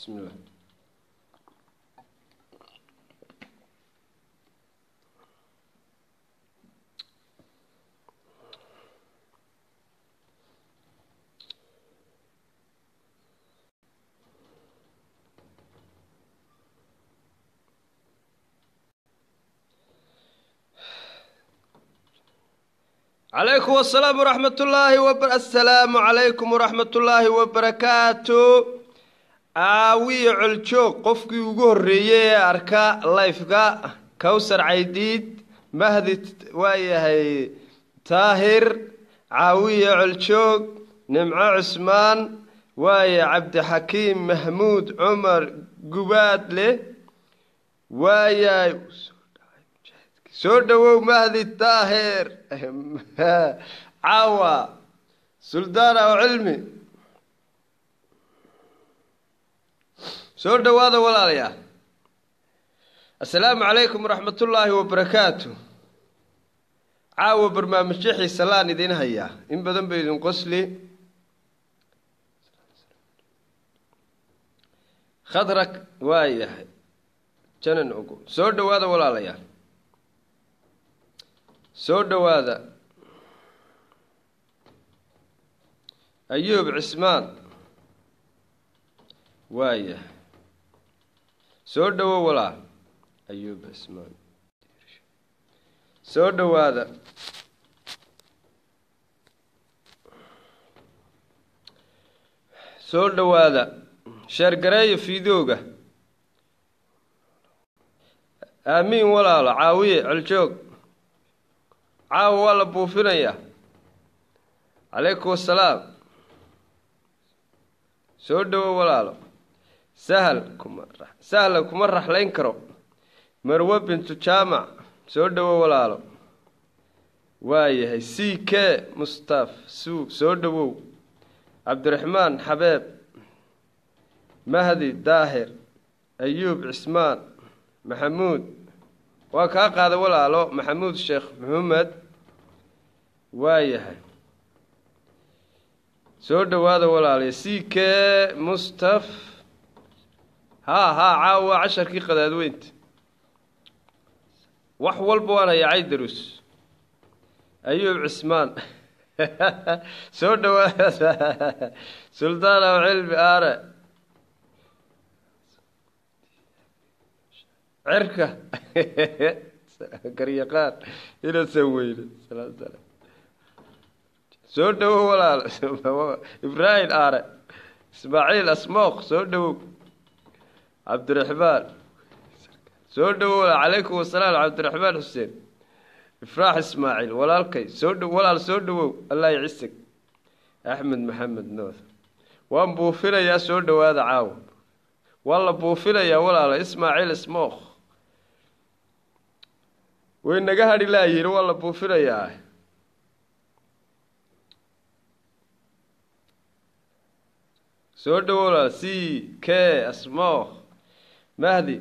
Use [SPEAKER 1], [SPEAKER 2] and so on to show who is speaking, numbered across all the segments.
[SPEAKER 1] بسم الله. عليكم السلام ورحمة الله وبركاته. السلام عليكم ورحمة الله وبركاته. عاوي علشو قفكي وقهرية أركا لايفكا كوسر عيديد مهدي وياهي طاهر عاوي علشو نمع عثمان ويا عبد حكيم محمود عمر قبادلي ويا سودو مهدي الطاهر عوا سلطان أو علمي سودو هذا ولا ليا. السلام عليكم ورحمة الله وبركاته. عوا برنامج شيحي سلاني دين هيا إن بدن بيدن قسلي خضرك وايه جنن أقول سودو هذا ولا ليا. سودو هذا أيوب عثمان وايه سودو ولا أيوب عثمان سودو هذا سودو هذا شرقري في ذوقه آمين ولا لا عاوية علشوق عاو ولا بوفنيا عليكم السلام سودو ولا لا سهل كمرح لينكرو مروه بنت جامع سودو ولا لا وايه سي كي مصطفى سودو عبد الرحمن حبيب مهدي داهر أيوب عثمان محمود وكاق هذا ولا لا محمود الشيخ محمد وايه سودو هذا ولا لا سي كي مصطفى ها عاو 10 كي قداد وينت وحول بوانا يا عيدروس أيوب عثمان سودو سلطان وعلمي آره عركة قريقان إلى سوينا سلام سودو ولا إبراهيم آره إسماعيل أسموخ سودو عبد الرحمن سودو عليكم السلام عبد الرحمن حسين إفراح إسماعيل ولا الكي سودو ولا سودو الله يعسك أحمد محمد نوث وان بوفنا يا سودو هذا عاون والله بوفنا يا ولا إسماعيل اسموخ وين قهر لا يرو والله بوفنا يا سودو ولا سي كي اسموخ مهدي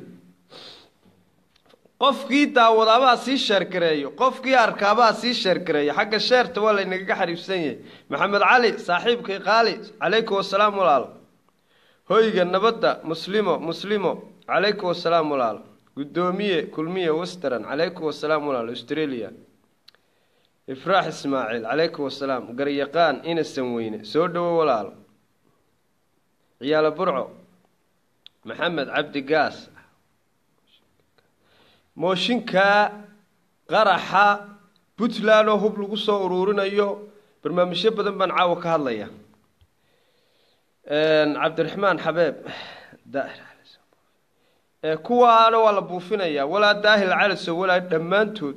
[SPEAKER 1] قفكي داودابا سي شركريو قفكي اركابا سي شركريو حق الشيرت ولا انك حريفسنيه محمد علي صاحبك قالي عليكم السلام ولا هويغا نبدا مسلمو عليكم السلام ولا قدوميه كلميه وسترن عليكم السلام ولا استراليا افراح اسماعيل عليكم السلام قريقان ان السنوينه سودو ولا عيال برعو محمد عبد قاس موشنكا قرحة بوتلانو هب لغو سو ururinayo barnaamijyo badan baan caawa ka hadlaya عبد الرحمن حبيب داهر kuwaana waa la buufinaya wala daahil calaso wala dhamaantood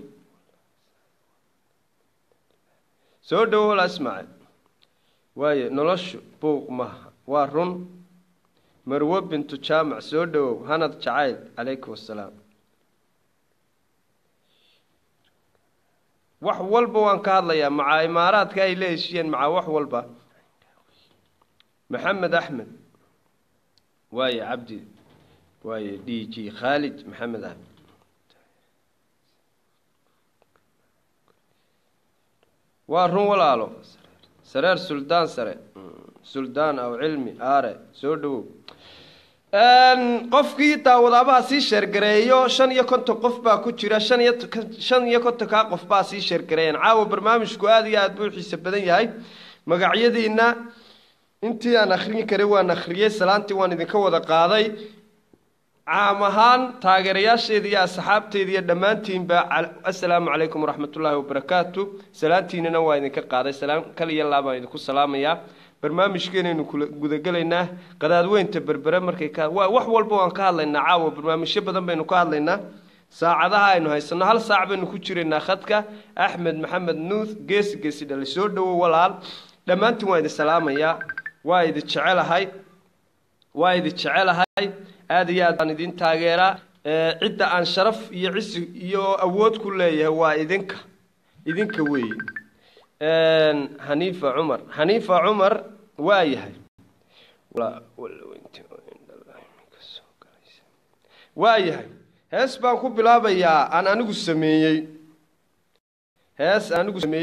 [SPEAKER 1] soo dhawo la ismaaciil waaye noloshu buuq ma waa run marwo bintu jaamac soo dhawo hanad jacayl alaykum asalaam wax walba waan ka hadlayaa maca imaaraadka ay leeshiyeen maca wax walba محمد أحمد واي عبدي واي دي جي خالد محمد أحمد وارون ولالو سرير سلطان أو علمي آره سودو qofkii daawadaabaa sii sheergareeyo 5 qof baa ku jira 5 ka qof baa sii sheergareeyeen caawa barnaamijku aad iyo aad buu xiiso badan yahay magacyadiina intii aan akhrin karay waan akhriyay salaantii waan idinka wada qaaday caam ahaan taageerayaasheedii iyo asxaabteedii iyo dhammaantiinba assalaamu calaykum waraxmatullaahi wabarakaatu salaantiinana waa idinka qaaday salaam kaliya laabaan idinku salaamayaa barnaamijkeenaynu gudagalaynaa qadaadweynta berbere markay wax walba waan ka hadlaynaa caawa barnaamijyo badan baynu ka hadlaynaa saacadaha aynu haysano hal saac baynu ku jiraynaa khadka axmed maxamed nuuth geesi dhali soo dhowo walaal dhammaantiin waa idin salaamayaa waa idin jecelahay aad iyo aad baan idin taageeraa cidda aan sharaf iyo cisi iyo awood ku leeyahay waa idinka weeye حنيفة عمر وايهي وايهي هاس بانكو بلابايا أنا أنيقو سميي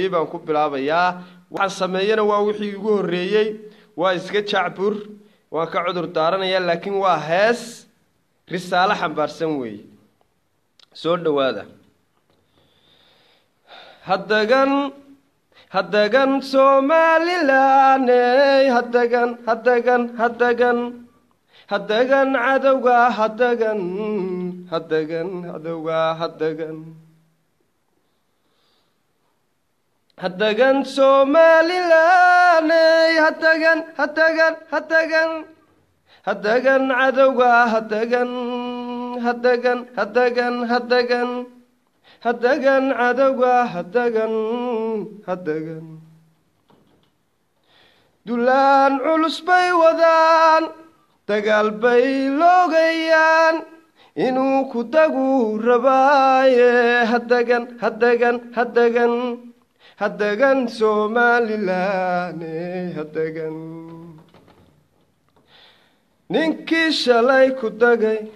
[SPEAKER 1] بانكو بلابايا وحان سميينا واوحي يقول ريي وايسكا شعبور وانكا عذر دارانيا لكن هاس رسالة حنبارسن وي سور دوادا هدغن سوماليلاند هدغن عدوغا هدغن سوماليلاند هدغن عدوغا هدغن عدوغا هدغن دولان علوس باي ودان دغال باي لوغيان إنو كدغو رباي هدغن سوماليلاند هدغن نينكي شالاي كدغاي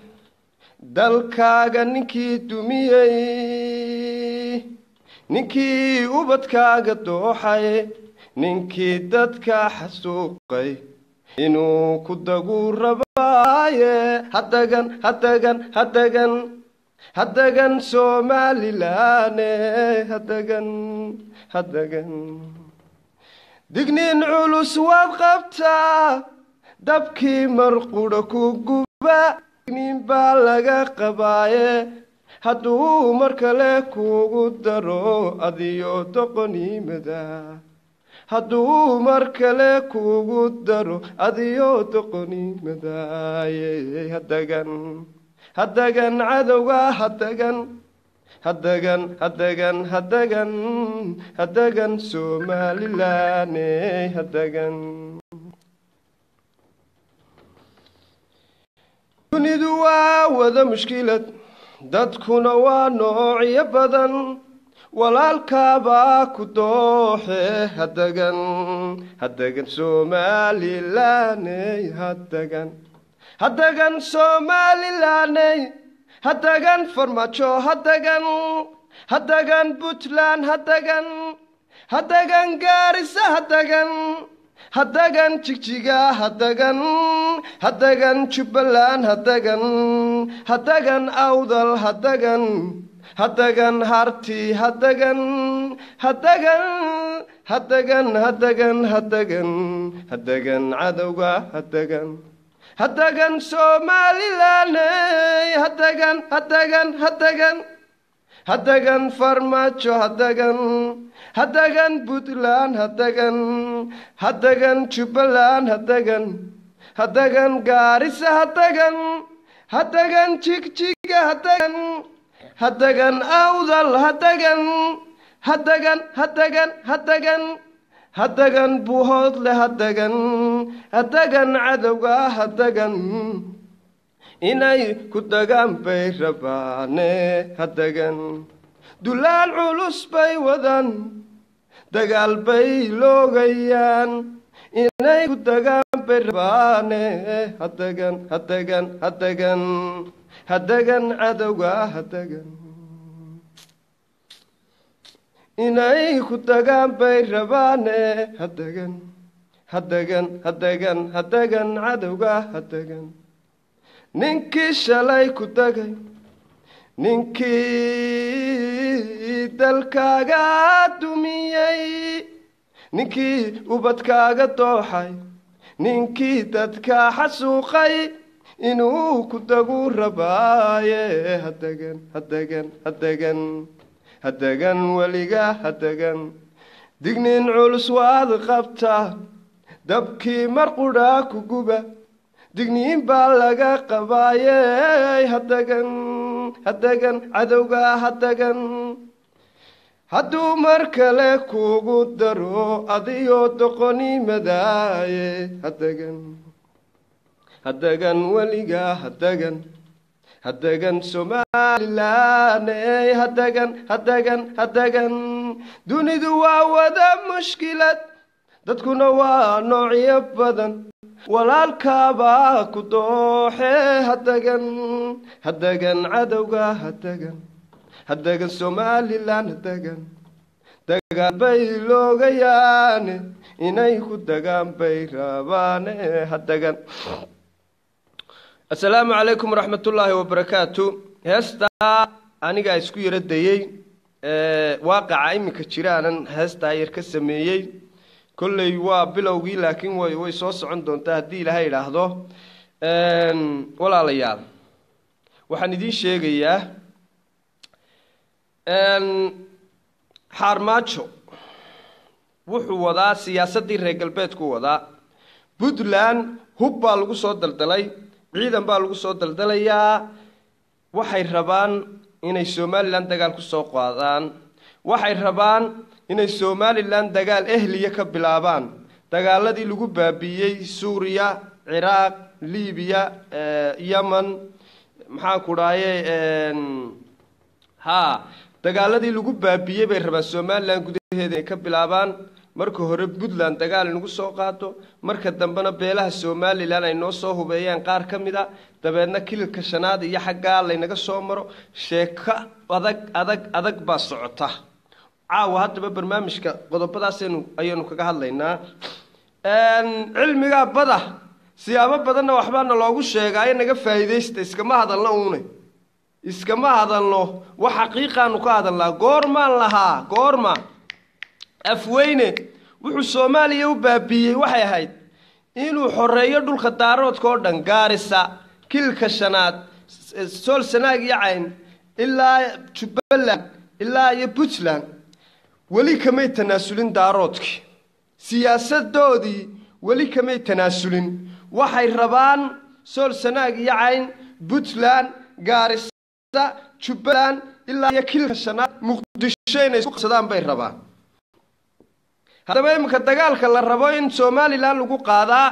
[SPEAKER 1] dalkaaga ninkii dumiyey ninkii ubadkaaga dooxay ninkii dadka xasuuqay inuu ku dagu rabaaye hadagan Somaliland hadagan dignin culus waad qabtaa dabkii marqudha ku guba nimba laga qabaaye hadduu mar kale kugu daro adiyo doqonimada hadduu mar kale kugu daro adiyo doqonimada hadagan cadowga hadagan Somaliland hadagan dunidu waa wada mushkilad dadkuna waa noocyo badan walaalkaabaa ku dooxe hadagan Somaliland hadagan Somaliland hadagan farmaajo hadagan Puntland hadagan Garissa hadagan jigjiga hadagan Jubaland hadagan awdal hadagan harti hadagan cadowga hadagan Somaliland hadagan farmaajo hadagan Puntland hadagan Jubaland hadagan Garissa hadagan jigjiga hadagan awdal hadagan buhoodle hadagan cadowga inay ku dagaan bay rabaane hadagan dulaan culus bay wadan dagaal bay loogayaan inay ku dagaan bay rabaane hadagan cadowga inay ku dagaan bay rabaane hadagan cadowga ninkii shalay ku dagay ninkii dalkaaga dumiyey ninkii ubadkaaga dooxay ninkii dadka xasuuqay inuu ku dagu rabaaye hadagan weliga hadagan dignin culus waad qabtaa dabkii mar qudhaa ku guba digniin baa laga qabaaye hadagan cadowga hadagan hadduu mar kale kugu daro adiyo doqonimadaaye hadagan weliga hadagan Somaliland hadagan dunidu waa wada mushkilad dadkuna waa noocyo badan walaalkaabaa ku dooxe hadagan cadowga hadagan Somaliland dagaan bay loogayaane inay ku dagaan bay rabaane hadagan. Assalaamu calaykum waraxmatullaahi wabarakaatu. heestaa aniga isku yara dayey waaqaca iminka jiraanan heestaa yar ka sameeyey kolley waa bilowgii laakiin way soo socon doontaa haddii ilaahay idhaahdo. walaalayaal waxaan idiin sheegayaa xaarmaajo wuxuu wadaa siyaasaddii reer galbeedku wadaa. Puntland hub baa lagu soo daldalay ciidan baa lagu soo daldalayaa waxay rabaan inay Somaliland dagaal ku soo qaadaan waxay rabaan inay Somaliland dagaal ehliya ka bilaabaan dagaaladii lagu baabiyey Suuriya Ciraaq Liibiya Yemen maxaa ku dhacay dagaaladii lagu baabiyey bay rabaan Somaliland gudaheeda ay ka bilaabaan. marka hore Puntland dagaal inagu soo qaato marka dambena beelaha Somaliland ay noo soo hubeeyaan qaar ka mid ah dabeedna kilka shanaad iyo xagga la inaga soo maro sheeka adag baa socota. caawa hadaba barnaamijka qodobadaas ayaynu kaga hadlaynaa. cilmiga bada siyaabo badanna waxbaana loogu sheegay naga faa'iideysta iskama hadalno wax xaqiiqaanu ka hadalnaa goorma afweyne wuxuu Soomaaliya u baabiyey waxay ahayd inuu xoreeyo dhulka daaroodka oo dhan Gaarisa kilka shanaad Sool Sanaag iyo Cayn ilaa Jubaland ilaa iyo Puntland weli kamay tanaasulin daaroodkii siyaasadoodii weli kamay tanaasulin waxay rabaan Sool Sanaag iyo Cayn Puntland Gaarisa Jubaland ilaa iyo kilka shanaad Muqdisho inay isku qabsadaan bay rabaan. haddaba imika dagaalka la rabo in Somaliland lagu qaadaa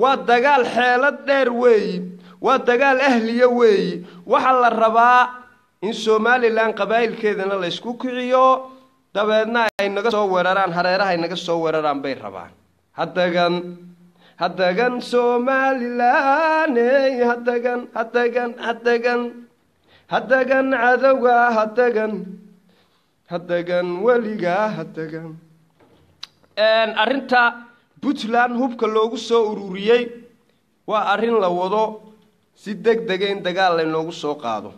[SPEAKER 1] waa dagaal xeelad dheer weey waa dagaal ahliya weey waxa la rabaa in Somaliland qabaa'ilkeedana la isku kiciyo dabeedna ay naga soo weeraraan hareeraha ay naga soo weeraraan bay rabaan. hadagan Somaliland hadagan cadowga hadagan weliga arrinta Puntland hubka loogu soo ururiyay waa arrin la wado si degdeg in dagaal la inoogu soo qaado.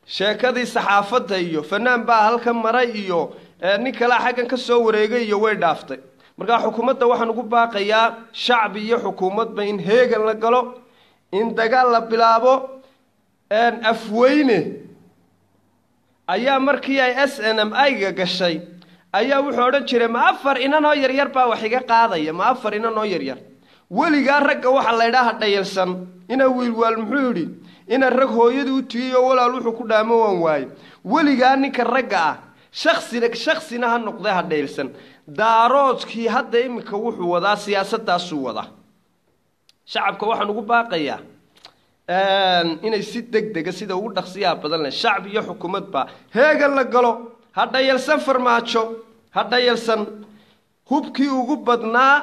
[SPEAKER 1] sheekadii saxaafadda iyo fanaan baa halka maray iyo nin kale xaggan ka soo wareegay iyo way dhaaftay. marka xukuumadda waxaan ugu baaqayaa shacbi iyo xukuumadba in heegan la galo in dagaal la bilaabo. afweyne ayaa markii ay SNM-ga gashay ayaa wuxuu oran jiray ma afar inanoo yaryar baa wax iga qaadaya ma afar inanoo yaryar weligaa ragga waxa la yidhaaha dhayalsan ina wiilwaal muxuu yidhi ina rag hooyadii u tiiyo walaal wuxuu ku dhaamo waan waaye weligaa ninka ragga ah shakhsina ha noqday ha dhayalsan daaroodkii hadda imika wuxuu wadaa siyaasadaasuu wadaa. shacabka waxaan ugu baaqayaa inay si degdega sida ugu dhaqsiyaha badan leh shacbi iyo xukuumadba heegan la galo. hadhayalsan farmaajo hadhayalsan hubkii ugu badnaa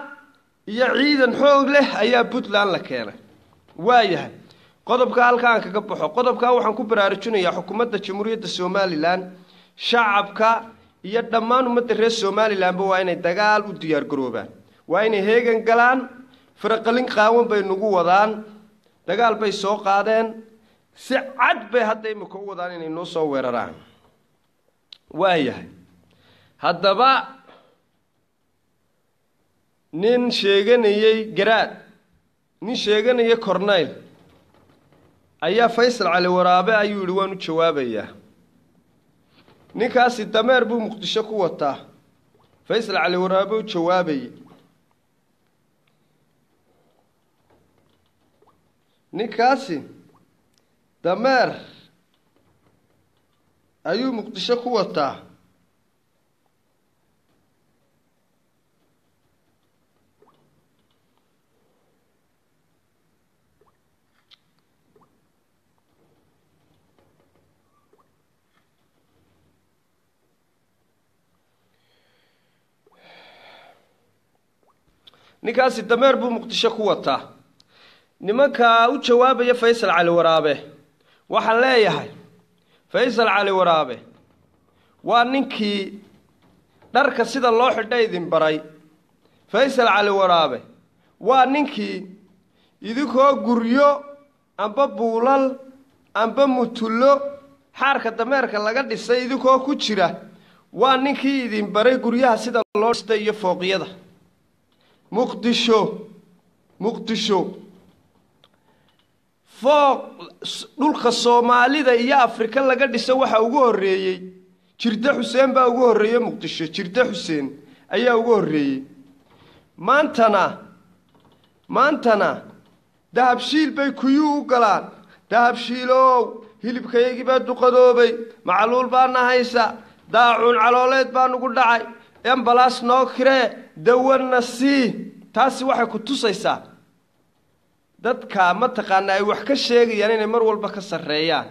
[SPEAKER 1] iyo ciidan xoog leh ayaa Puntland la keenay. waayahay qodobka halkaan kaga baxo qodobka waxaan ku baraarujinayaa xukuumadda Jamhuuriyadda Somaliland shacabka iyo dhammaan ummadda reer Somaliland waa inay dagaal u diyaar garoobaan waa inay heegan galaan farqalin qaawan bay nagu wadaan dagaal bay soo qaadeen si cad bay hadda imika u wadaan inay noo soo weeraraan waayahay haddaba nin sheeganayay garaad nin sheeganayay corneyl ayaa Faysal Cali Waraabe ayuu yiri waan u jawaabayaa ninkaasi dameer buu Muqdisho ku wataa Faysal Cali Waraabe u jawaabay ninkaasi dameer ayuu Muqdisho ku wataa ninkaasi dameer buu Muqdisho ku wataa nimanka u jawaabaya Faysal Cali Waraabe waxaan leeyahay Faysal Cali Waraabe waa ninkii dharka sida loo xidhay idin baray Faysal Cali Waraabe waa ninkii idinkoo guryo amba buulal amba mutullo xaarka dameerka laga dhisay idinkoo ku jira waa ninkii idin baray guryaha sida loo dhistay iyo fooqiyada Muqdisho fooq dhulka Soomaalida iyo Afrika laga dhiso waxa ugu horeeyay Jirde Xuseen baa ugu horeeyay Muqdisho Jirde Xuseen ayaa ugu horeeyay maantana dahabshiil bay kuyu u galaan dahabshiilow hilibkaygi baa duqadoobay macluul baa nahaysa daacun calooleed baa ugu dhacay ambalaas noo kiree dawana taasi waxay ku tusaysaa dadka ma taqaana ay wax ka sheegayaan inay mar walba ka sareeyaan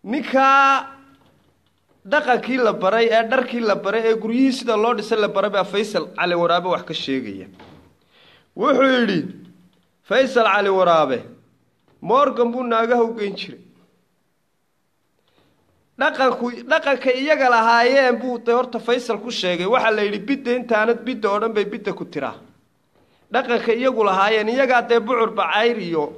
[SPEAKER 1] ninka dhaqankii la baray ee dharkii la baray ee guryihii sida loo dhisay la baray baa Faysal Cali Waraabe wax ka sheegaya wuxuu yiri Faysal Cali Waraabe Morgan buu naagaha u geyn jiray dhaqanka iyaga lahaayeen buu horta Faysal ku sheegay waxa la yiri bidda intaanad bidda oo dhan bay bidda ku tiraa dhaqanka iyagu lahaayeen iyaga de bucur bacayr iyo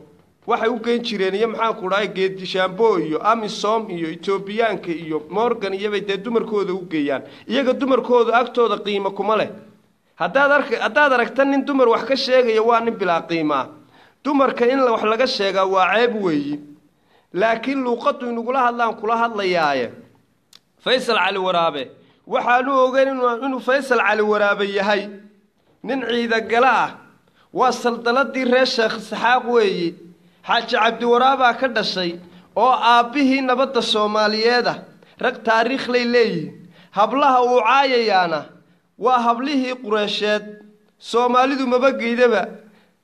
[SPEAKER 1] waxay u geyn jireen iyo maxaan ku dhahay geedishaambo iyo Amisom iyo Etoobiyaanka iyo Morgan iyo bay dumarkooda u geeyaan iyaga dumarkooda agtooda qiimo kuma leh haddaad aragtan nin dumar wax ka sheegaya waa nin bilaa qiimo dumarka in wax laga sheega waa ceeb weeyi laakiin luuqadu inugula hadlaan kula hadlayaaye Faysal Cali Waraabe waxaanu ogeyn inuu Faysal Cali Waraabe yahay nin ciidan gala ah waa saldaladii reer Sheekh Saxaaq weeyi Xaaji Cabdi Waraabe ka dhashay oo aabihii nabadda Soomaaliyeed rag taariikh leeyahay hablaha uu caayayaana waa hablihii Qureysheed Soomaalidu maba geydaba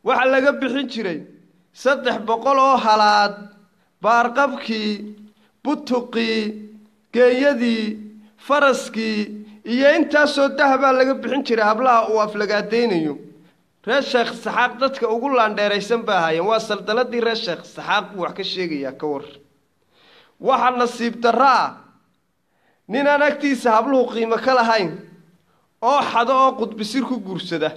[SPEAKER 1] waxa laga bixin jiray 300 oo halaad baarqabkii butuqii geeyadii faraskii iyo intaasoo dahaba laga bixin jiray hablaha uu aflagaadeynayo reer Sheekh Saxaaq dadka ugu laandheeraysan baa hayeen waa saldaladii reer Sheekh Saxaaq wax ka sheegaya ka war waxa nasiib daraa nin anagtiisa habluhu qiimo ka lahayn oo xado oo qudbisir ku guursada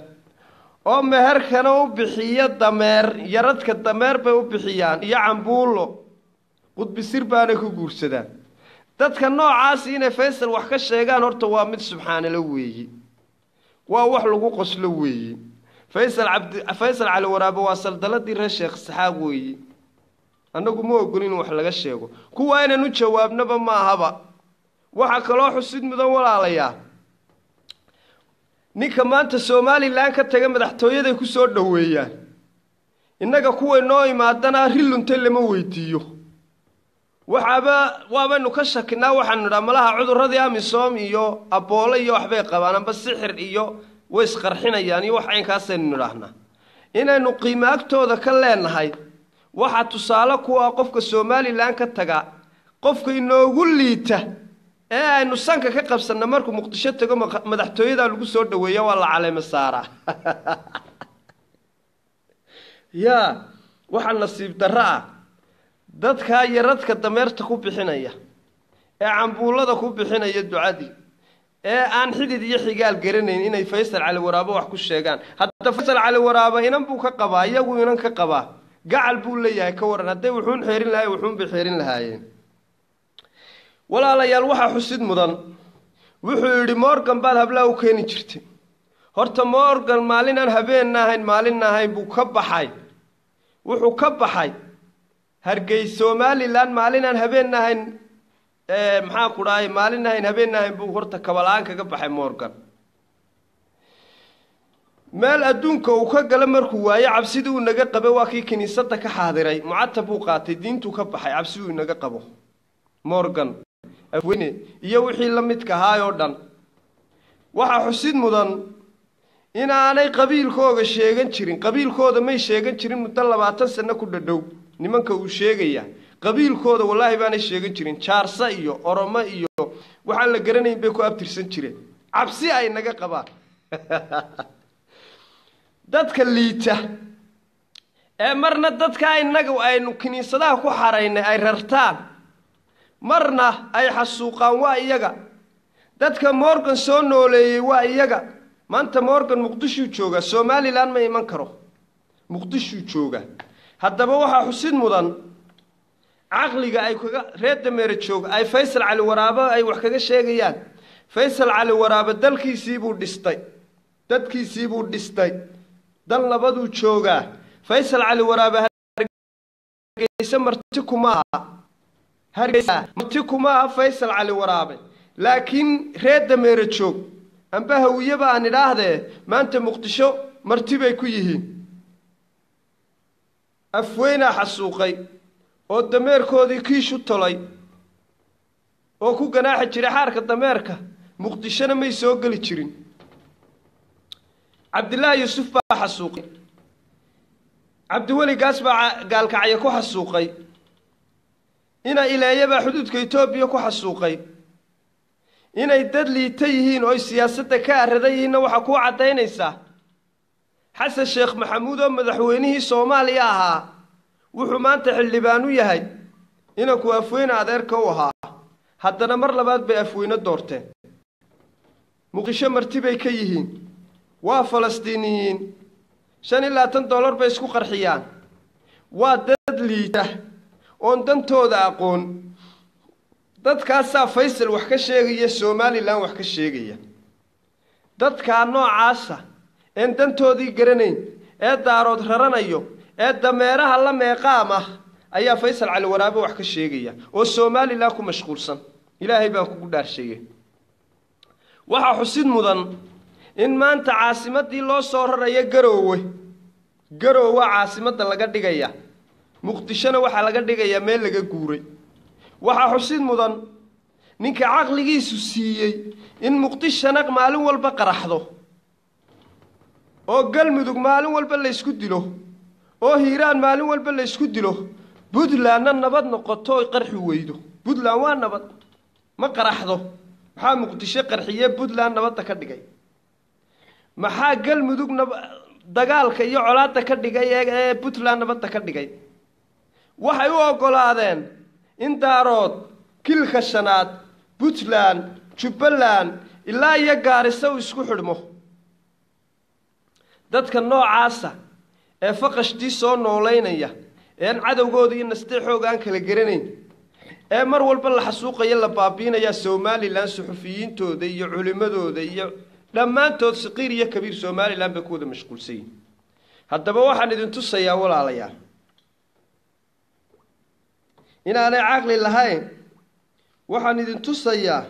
[SPEAKER 1] oo meherkana u bixiya dameer yaradka dameer bay u bixiyaan iyo cambuulo qudbisir baana ku guursadaan dadka noocaas inay Faysal wax ka sheegaan horta waa mid subxaanallah weeyi waa wax lagu qoslo weeyi Faysal Cali Waraabe waa saldaladii reer Sheekh Saxaaq weeyi anagu ma ogolin wax laga sheego kuwa inaan u jawaabnaba ma ahaba waxa kale xusid mudan walaalayaa ninka maanta Soomaaliland ka taga madaxtooyada ku soo dhaweeyaan inaga kuwa noo imaadana rilunta lama weydiiyo waabanu ka shakinaa waxaanu dhamalaha cudurradii Amisom iyo Aboole iyo waxbay qabaan amba sixir iyo way isqarxinayaan iyo wax aynkaasaynu nidhaahnaa inaynu qiimo agtooda ka leenahay waxa tusaale ku ah qofka Soomaaliland ka taga qofka inoogu liita ee aynu sanka ka qabsanna markuu Muqdisho tago madaxtooyada lagu soo dhaweeyo waa la caleema saara waxa nasiib daraa dadka yaradka dameerta ku bixinaya ee cambuulada ku bixinaya ducadii ee aan xidid iyo xigaal garanayn inay Faysal Cali Waraabe wax ku sheegaan hadda Faysal Cali Waraabe inan buu ka qabaa iyagu inan ka qabaa gacal buu leeyahay ka waran hadday wuxuun xeerin lahaay wuxuun bay xeerin lahaayeen walaalayaal waxa xusid mudan wuxuu yidhi Morgan baad hablaa u keeni jirtay horta Morgan maalin aan habeen ahayn maalin ahayn buu ka baxay wuxuu ka baxay Hargeysa Somaliland maalin aan habeen ahayn maxaa ku dhahay maalin ahayn habeen ahayn buu horta kabalaan kaga baxay Morgan meel adduunka uu ka gala markuu waayo cabsidii uu naga qabay waa kii kiniisadda ka xaadiray mucatab uu qaatay diintu ka baxay cabsidii uu naga qabo Morgan afweyne iyo wixii la midka ahaayoo dhan waxa xusid mudan inaanay qabiilkooda sheegan jirin qabiilkooda may sheegan jirin muddo 20 sano ku dhadhow nimanka uu sheegaya qabiilkooda wallahi baanay sheegan jirin jaarsa iyo oromo iyo waxa la garanayn bay ku abtirsan jireen cabsi ay naga qabaan dadka liita marna dadka inaga aynu kiniisadaha ku xaraynay ay rartaan marna ay xasuuqaan waa iyaga dadka Morgan soo nooleeyay waa iyaga maanta Morgan Muqdisho jooga Somaliland ma iman karo Muqdisho jooga haddaba waxa xusid mudan aqliga ay kaga reer dameere jooga ay Faysal Cali Waraabe ay wax kaga sheegayaan Faysal Cali Waraabe dalkiisii buu dhistay dadkiisii buu dhistay dal nabadu jooga Faysal Cali Waraabe Hargeysa marti kuma Hargeysa marti kuma Faysal Cali Waraabe laakiin reer dameere joog amba hawiyaba aan idhaahdee maanta Muqdisho marti bay ku yihiin afweyna xasuuqay oo dameerkoodii kiishu tolay oo ku ganaaxi jiray xaarka dameerka Muqdishona may soo gali jirin Cabdullaahi Yuusuf baa xasuuqay Cabdiwali gaas baa gaalkacay ku xasuuqay ina ilaayaba xuduudka Itoobiya ku xasuuqay inay dad liita yihiin oo siyaasadda ka aradayna waxa ku cadeynaysa Xasan Sheekh Maxamuud oo madaxweynihii Soomaaliya ahaa wuxuu maanta xildhibaan u yahay ina ku afweyna adeerka u ahaa haddana mar labaad bay afweyna doorteen Muqdisho marti bay ka yihiin waa Falastiiniyiin $25 bay isku qarxiyaan waa dad liita oo dantooda aqoon dadkaas Faysal wax ka sheegaya Somaliland wax ka sheegaya dadka noocaasa in dantoodii garanayn daarood raranayo dameeraha la meeqaama ayaa Faysal Cali Waraabe wax ka sheegaya oo Somaliland ku mashquulsan ilaahay baan kugu dhaarsheeyay waxa xusid mudan in maanta caasimadii loo soo rarayo Garoowe caasimadda laga dhigaya Muqdishona waxa laga dhigaya meel laga guuray waxa xusid mudan ninka aqligiisu siiyay in Muqdishona maalin walba qaraxdo oo galmudug maalin walba la isku dilo oo Hiiraan maalin walba la isku dilo Puntland nabad noqoto qarxi weydo Puntland waa nabad ma qaraxdo waxa Muqdisho qarxiye Puntland nabad ka dhigay maxaa galmudug dagaalka iyo colaadda ka dhigay ee Puntland nabad ka dhigay waxay u ogolaadeen in daarood kilka shanaad Puntland Jubbaland ilaa iyo Gaarisa isku xidhmo dadka noocaasa ee faqashtii soo nooleynaya een cadawgooda iyo nasteexoogaan kala garanayn ee mar walba la xasuuqayo la baabiinaya Somaliland suxufiyiintooda iyo culimadooda iyo dhammaantood saqiir iyo kabiir Somaliland ba ku wada mashquulsan haddaba waxaan idin tusayaa walaalayaal inaanay aqli lahayn waxaan idin tusayaa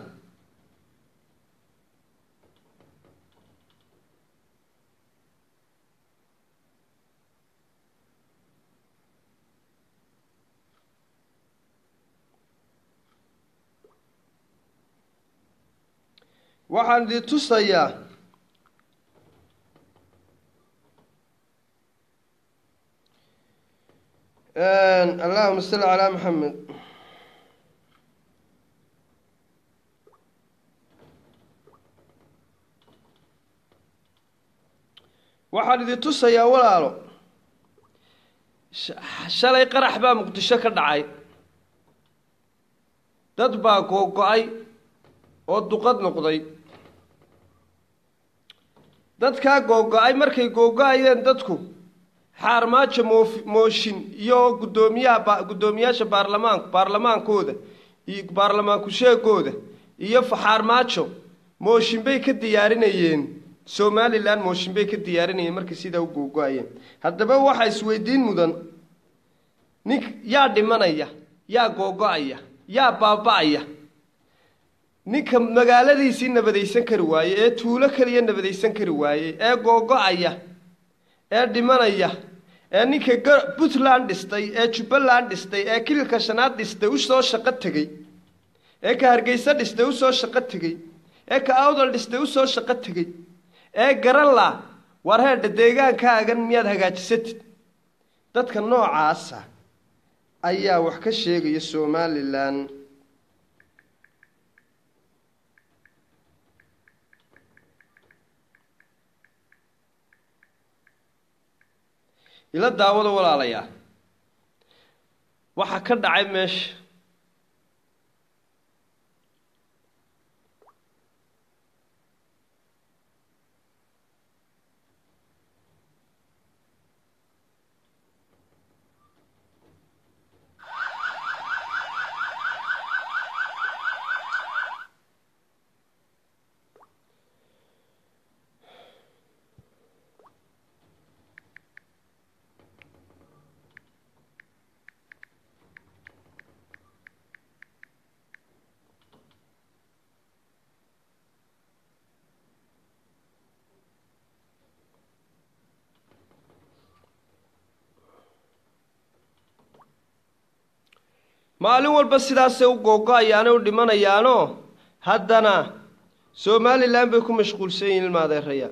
[SPEAKER 1] اللهم صل على محمد waxaan idin tusayaa walaalo shalay qarax baa Muqdisho ka dhacay dad baa go'ay oo duqad noqday dadka go'ay markay go'ayeen dadku xaarmaajo mooshin iyo gudoomiyaasha baarlamaankooda iyo baarlamaanku sheegooda iyo xaarmaajo mooshin bay ka diyaarinayeen Somaliland mooshin bay ka diyaarinayeen markii sida u go'ayeen haddaba waxa isweydiin mudan nin yaa dhimanaya yaa go'aya yaa baaba'aya ninka magaaladiisii nabadaysan kari waaye ee tuulo kaliya nabadaysan kari waaye ee go'aya ee dhimanaya ee ninka Puntland dhistay ee Jubaland dhistay ee kilka shanaad dhistay u soo shaqo tagay ee ka Hargeysa dhistay u soo shaqo tagay ee ka Awdal dhistay u soo shaqo tagay ee garan la war heedha deegaankaagan miyaad hagaajisatid dadka noocaas ayaa wax ka sheegaya Somaliland ila daawada walaalaya waxa ka dhacay meesha maalin walba sidaas u go'ayaan oo dhimanayaan haddana Somaliland bay ku mashquulsan yihiin maadeeraya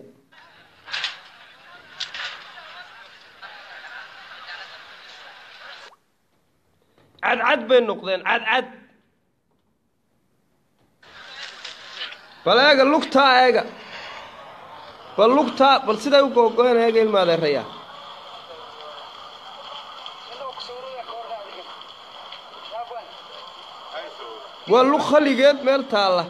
[SPEAKER 1] cad bay noqdeen cad bal lugta bal sida u go'ayaan eega maadeeraya والله خليجات مال تعالى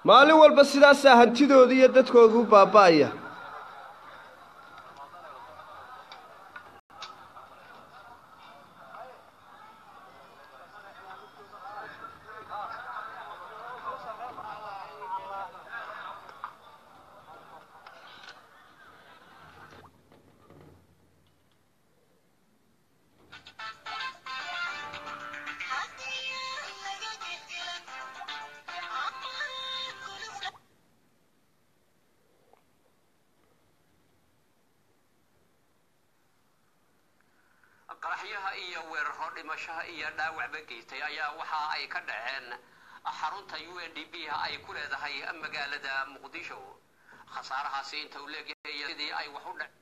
[SPEAKER 1] maalin walba sidaas hantidoodii iyo dadkoodu baaba'aya
[SPEAKER 2] qaraxyaha iyo weeraro dhimashaha iyo dhaawac bageystay ayaa waxa ay ka dhaceen xarunta UNDP ay ku leedahay magaalada Muqdisho khasaarahaasi inta uu leeyahay sidii ay wax u dhaceen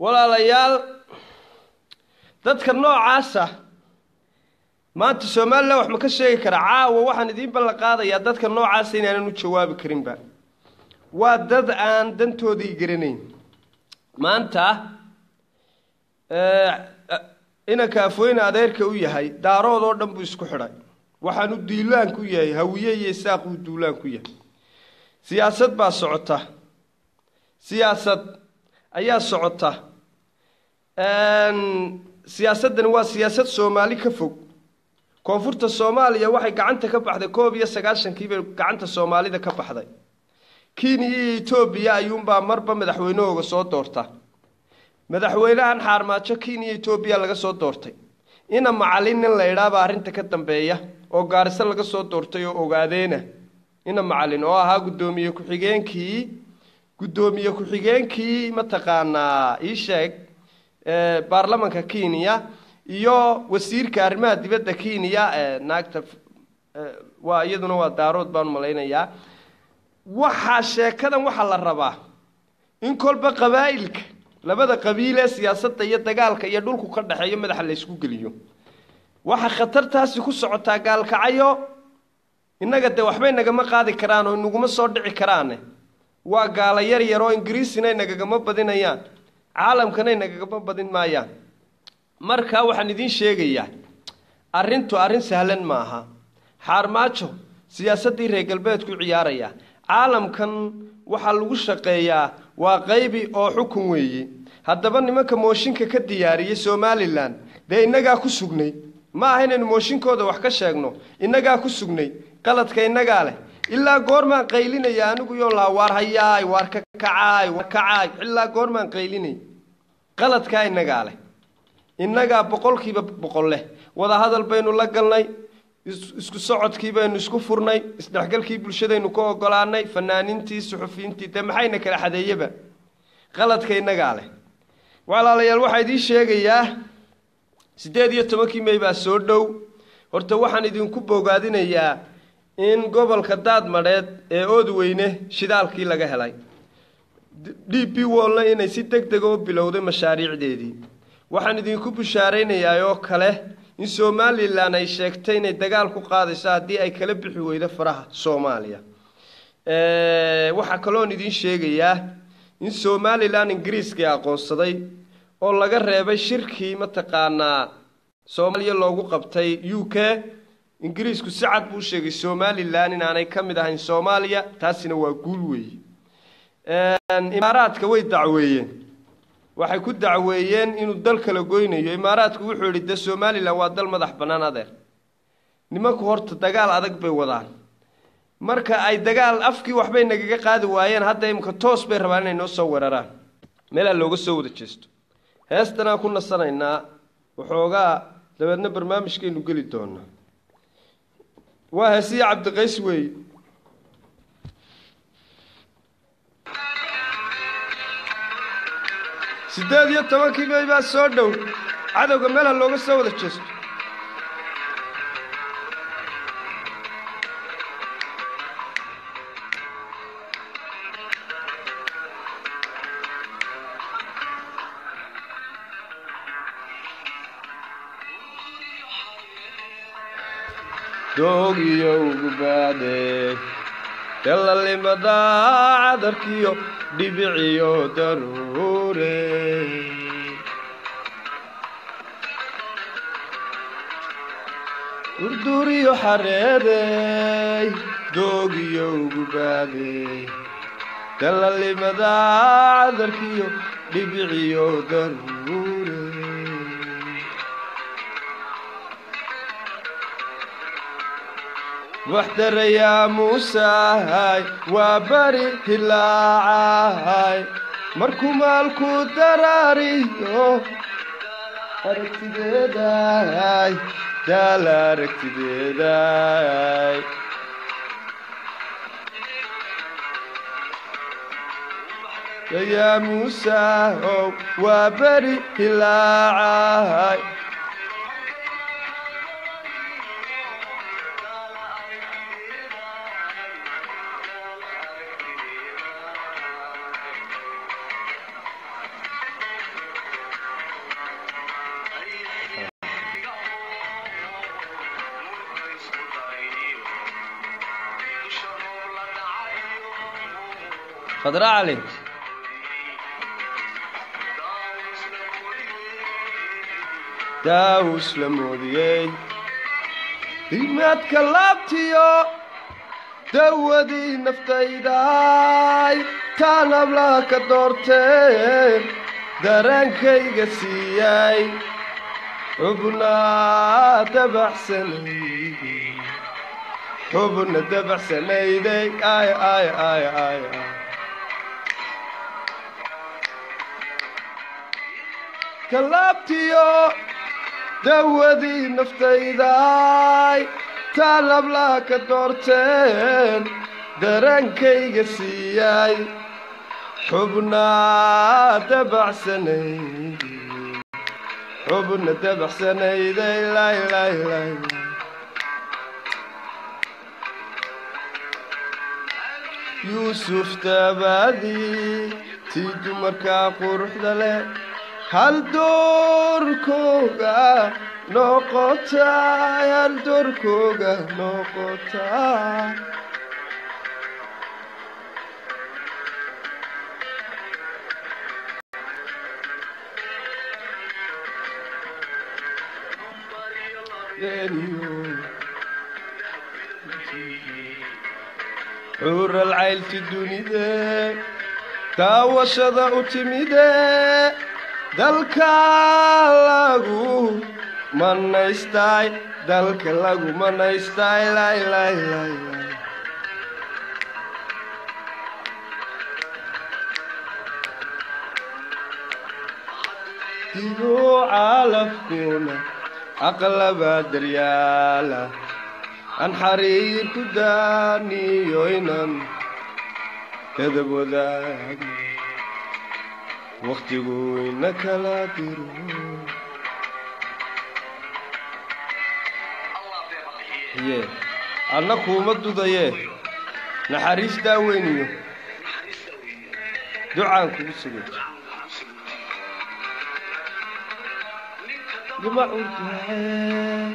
[SPEAKER 1] walaalayaal dadka noocaas maanta Soomaaliland wax ma ka sheegi kara caawa waxaan idin ballan qaadayaa dadka noocaas inaan u jawaabi karin ba waa dad aan dantoodii garanayn maanta ina kaafoyna adeerka u yahay daarood oo dhan buu isku xidhay waxaan u diilaan ku yahay hawiye iyo saaq u duulaan ku yahay siyaasad baa socota siyaasad ayaa socota siyaasaddan waa siyaasad Soomaali ka fog koonfurta Soomaaliya waxay gacanta ka baxday 1991 bay gacanta Soomaalida ka baxday Kenya iyo Ethiopia ayuunbaa marba madaxweynahooga soo doorta madaxweynahan xaarmaajo Kenya iyo Ethiopia laga soo doortay ina macallin la yiraahdo arinta ka dambeeya oo gaarisa laga soo doortay oo ogaadeena ina macallin oo ahaa gudoomiye ku-xigeenkii ma taqaanaa ii sheeg baarlamaanka Kenya iyo wasiirka arrimaha dibadda Kenya naagta waa iyaduna waa daarood baan malaynayaa waxa sheekadan waxa la rabaa in kolba qabaa'ilka labada qabiil ee siyaasadda iyo dagaalka iyo dhulku ka dhaxeeyo madaxa la isku geliyo waxa khatartaasi ku socotaa gaalkacayo innaga de waxbay nagama qaadi karaan oo inaguma soo dhici karaane waa gaala yar yar oo ingiriisina nagagama badinayaan caalamkana nagagama badin maayaan marka waxaan idin sheegayaa arrin sahlan maaha xaarmaajo siyaasadii reer galbeedku ciyaaraya caalamkan waxa lagu shaqeeyaa waa qaybi oo xukun weeye haddaba nimanka mooshinka ka diyaariyay Somaliland de inaga ku sugnay ma ahayn in mooshinkooda wax ka sheegno inaga ku sugnay qaladka inaga leh ilaa goormaan qaylinaya anigu yoon la war hayaay war ka kacay ilaa goormaan qaylinay qaladka inaga leh inaga boqolkiiba boqol leh wada hadal baynu la galnay isku socodkii baynu isku furnay isdhaxgalkii bulshadaynu ka ogolaanay fanaaniintii suxufiyiintii de maxayna kala xadeeyaba qaladka inaga leh walaalayaal waxa idin sheegayaa 18 May baa soo dhow horta waxaan idinku bogaadinayaa in gobolka Daadmareed ee Oodweyne shidaalkii laga helay DP World inay si degdeg ah u bilowday mashaariicdeedii waxaan idinku bushaareynayaa oo kale in Somaliland ay sheegtay inay dagaal ku qaadayso hadii ay kala bixi weydo faraha Soomaaliya waxa kale oo idin sheegayaa in Somaliland Ingiriiska aqoonsaday oo laga reebay shirkii mataqaanaa Soomaaliya loogu qabtay UK Ingiriisku si cad buu sheegay Somaliland in aanay kamid ahayn Soomaaliya taasina waa guul weey Imaaraadka way dacweeyeen waxay ku dacweeyeen inuu dal kala goynayo Imaaraadku wuxuu yiri Somaliland waa dal madax banaan adeer nimanku horta dagaal adag bay wadaan marka ay dagaal afkii waxbay nagaga qaadi waayeen hadda imka toos bay rabaan inay noo soo weeraraan meel looga soo wada jeesto heestana ku nasanaynaa waxoogaa dabeedna barnaamijkeenu gali doona waa heesiya Cabdiqays weey sideed iyo 10 May baa soo dhow cadawga meel looga soo wada jeesto doogiyo gubade dalalimada cadarkiyo dhibiciyo daruure urduriyo xareede doogiyo gubade dalalimada cadarkiyo dhibiciyo daruure واحتر يا موسى وبري هلاعاي مركم الكو دراريو أركتداي دال أركتداي يا موسى وبري هلاعاي خضراء علي داوس لموديي ما تكلمتيو دودي نفتيداي طلب لك دورتين درانكيغا سياي حبنا تبع سنيدي حبنا تبع سنيدي آي آي آي آي, آي. كلابتيو دودي نفتيداي طلب لك دورتين درانكيغا سياي حبنا تبع سنيدي حبنا تبع سنيدي لاي لاي لاي يوسف تبادي tii dumarkaa quruxda leh hal doorkooga noqotaa hal doorkooga noqotaa حور العيل تدونيده تاوشدا وتميده دلكا لاغو منايستاي دلكا لاغو منايستاي لا لا لا دينو عالفكونا أقلب دريالا أن حرير كداني يوينان كذب وداني وقتي قوينك لا ترون يه أنا كومد ضيه نحريس داوينيو دعانكم بالسجود جمعوا الدعاء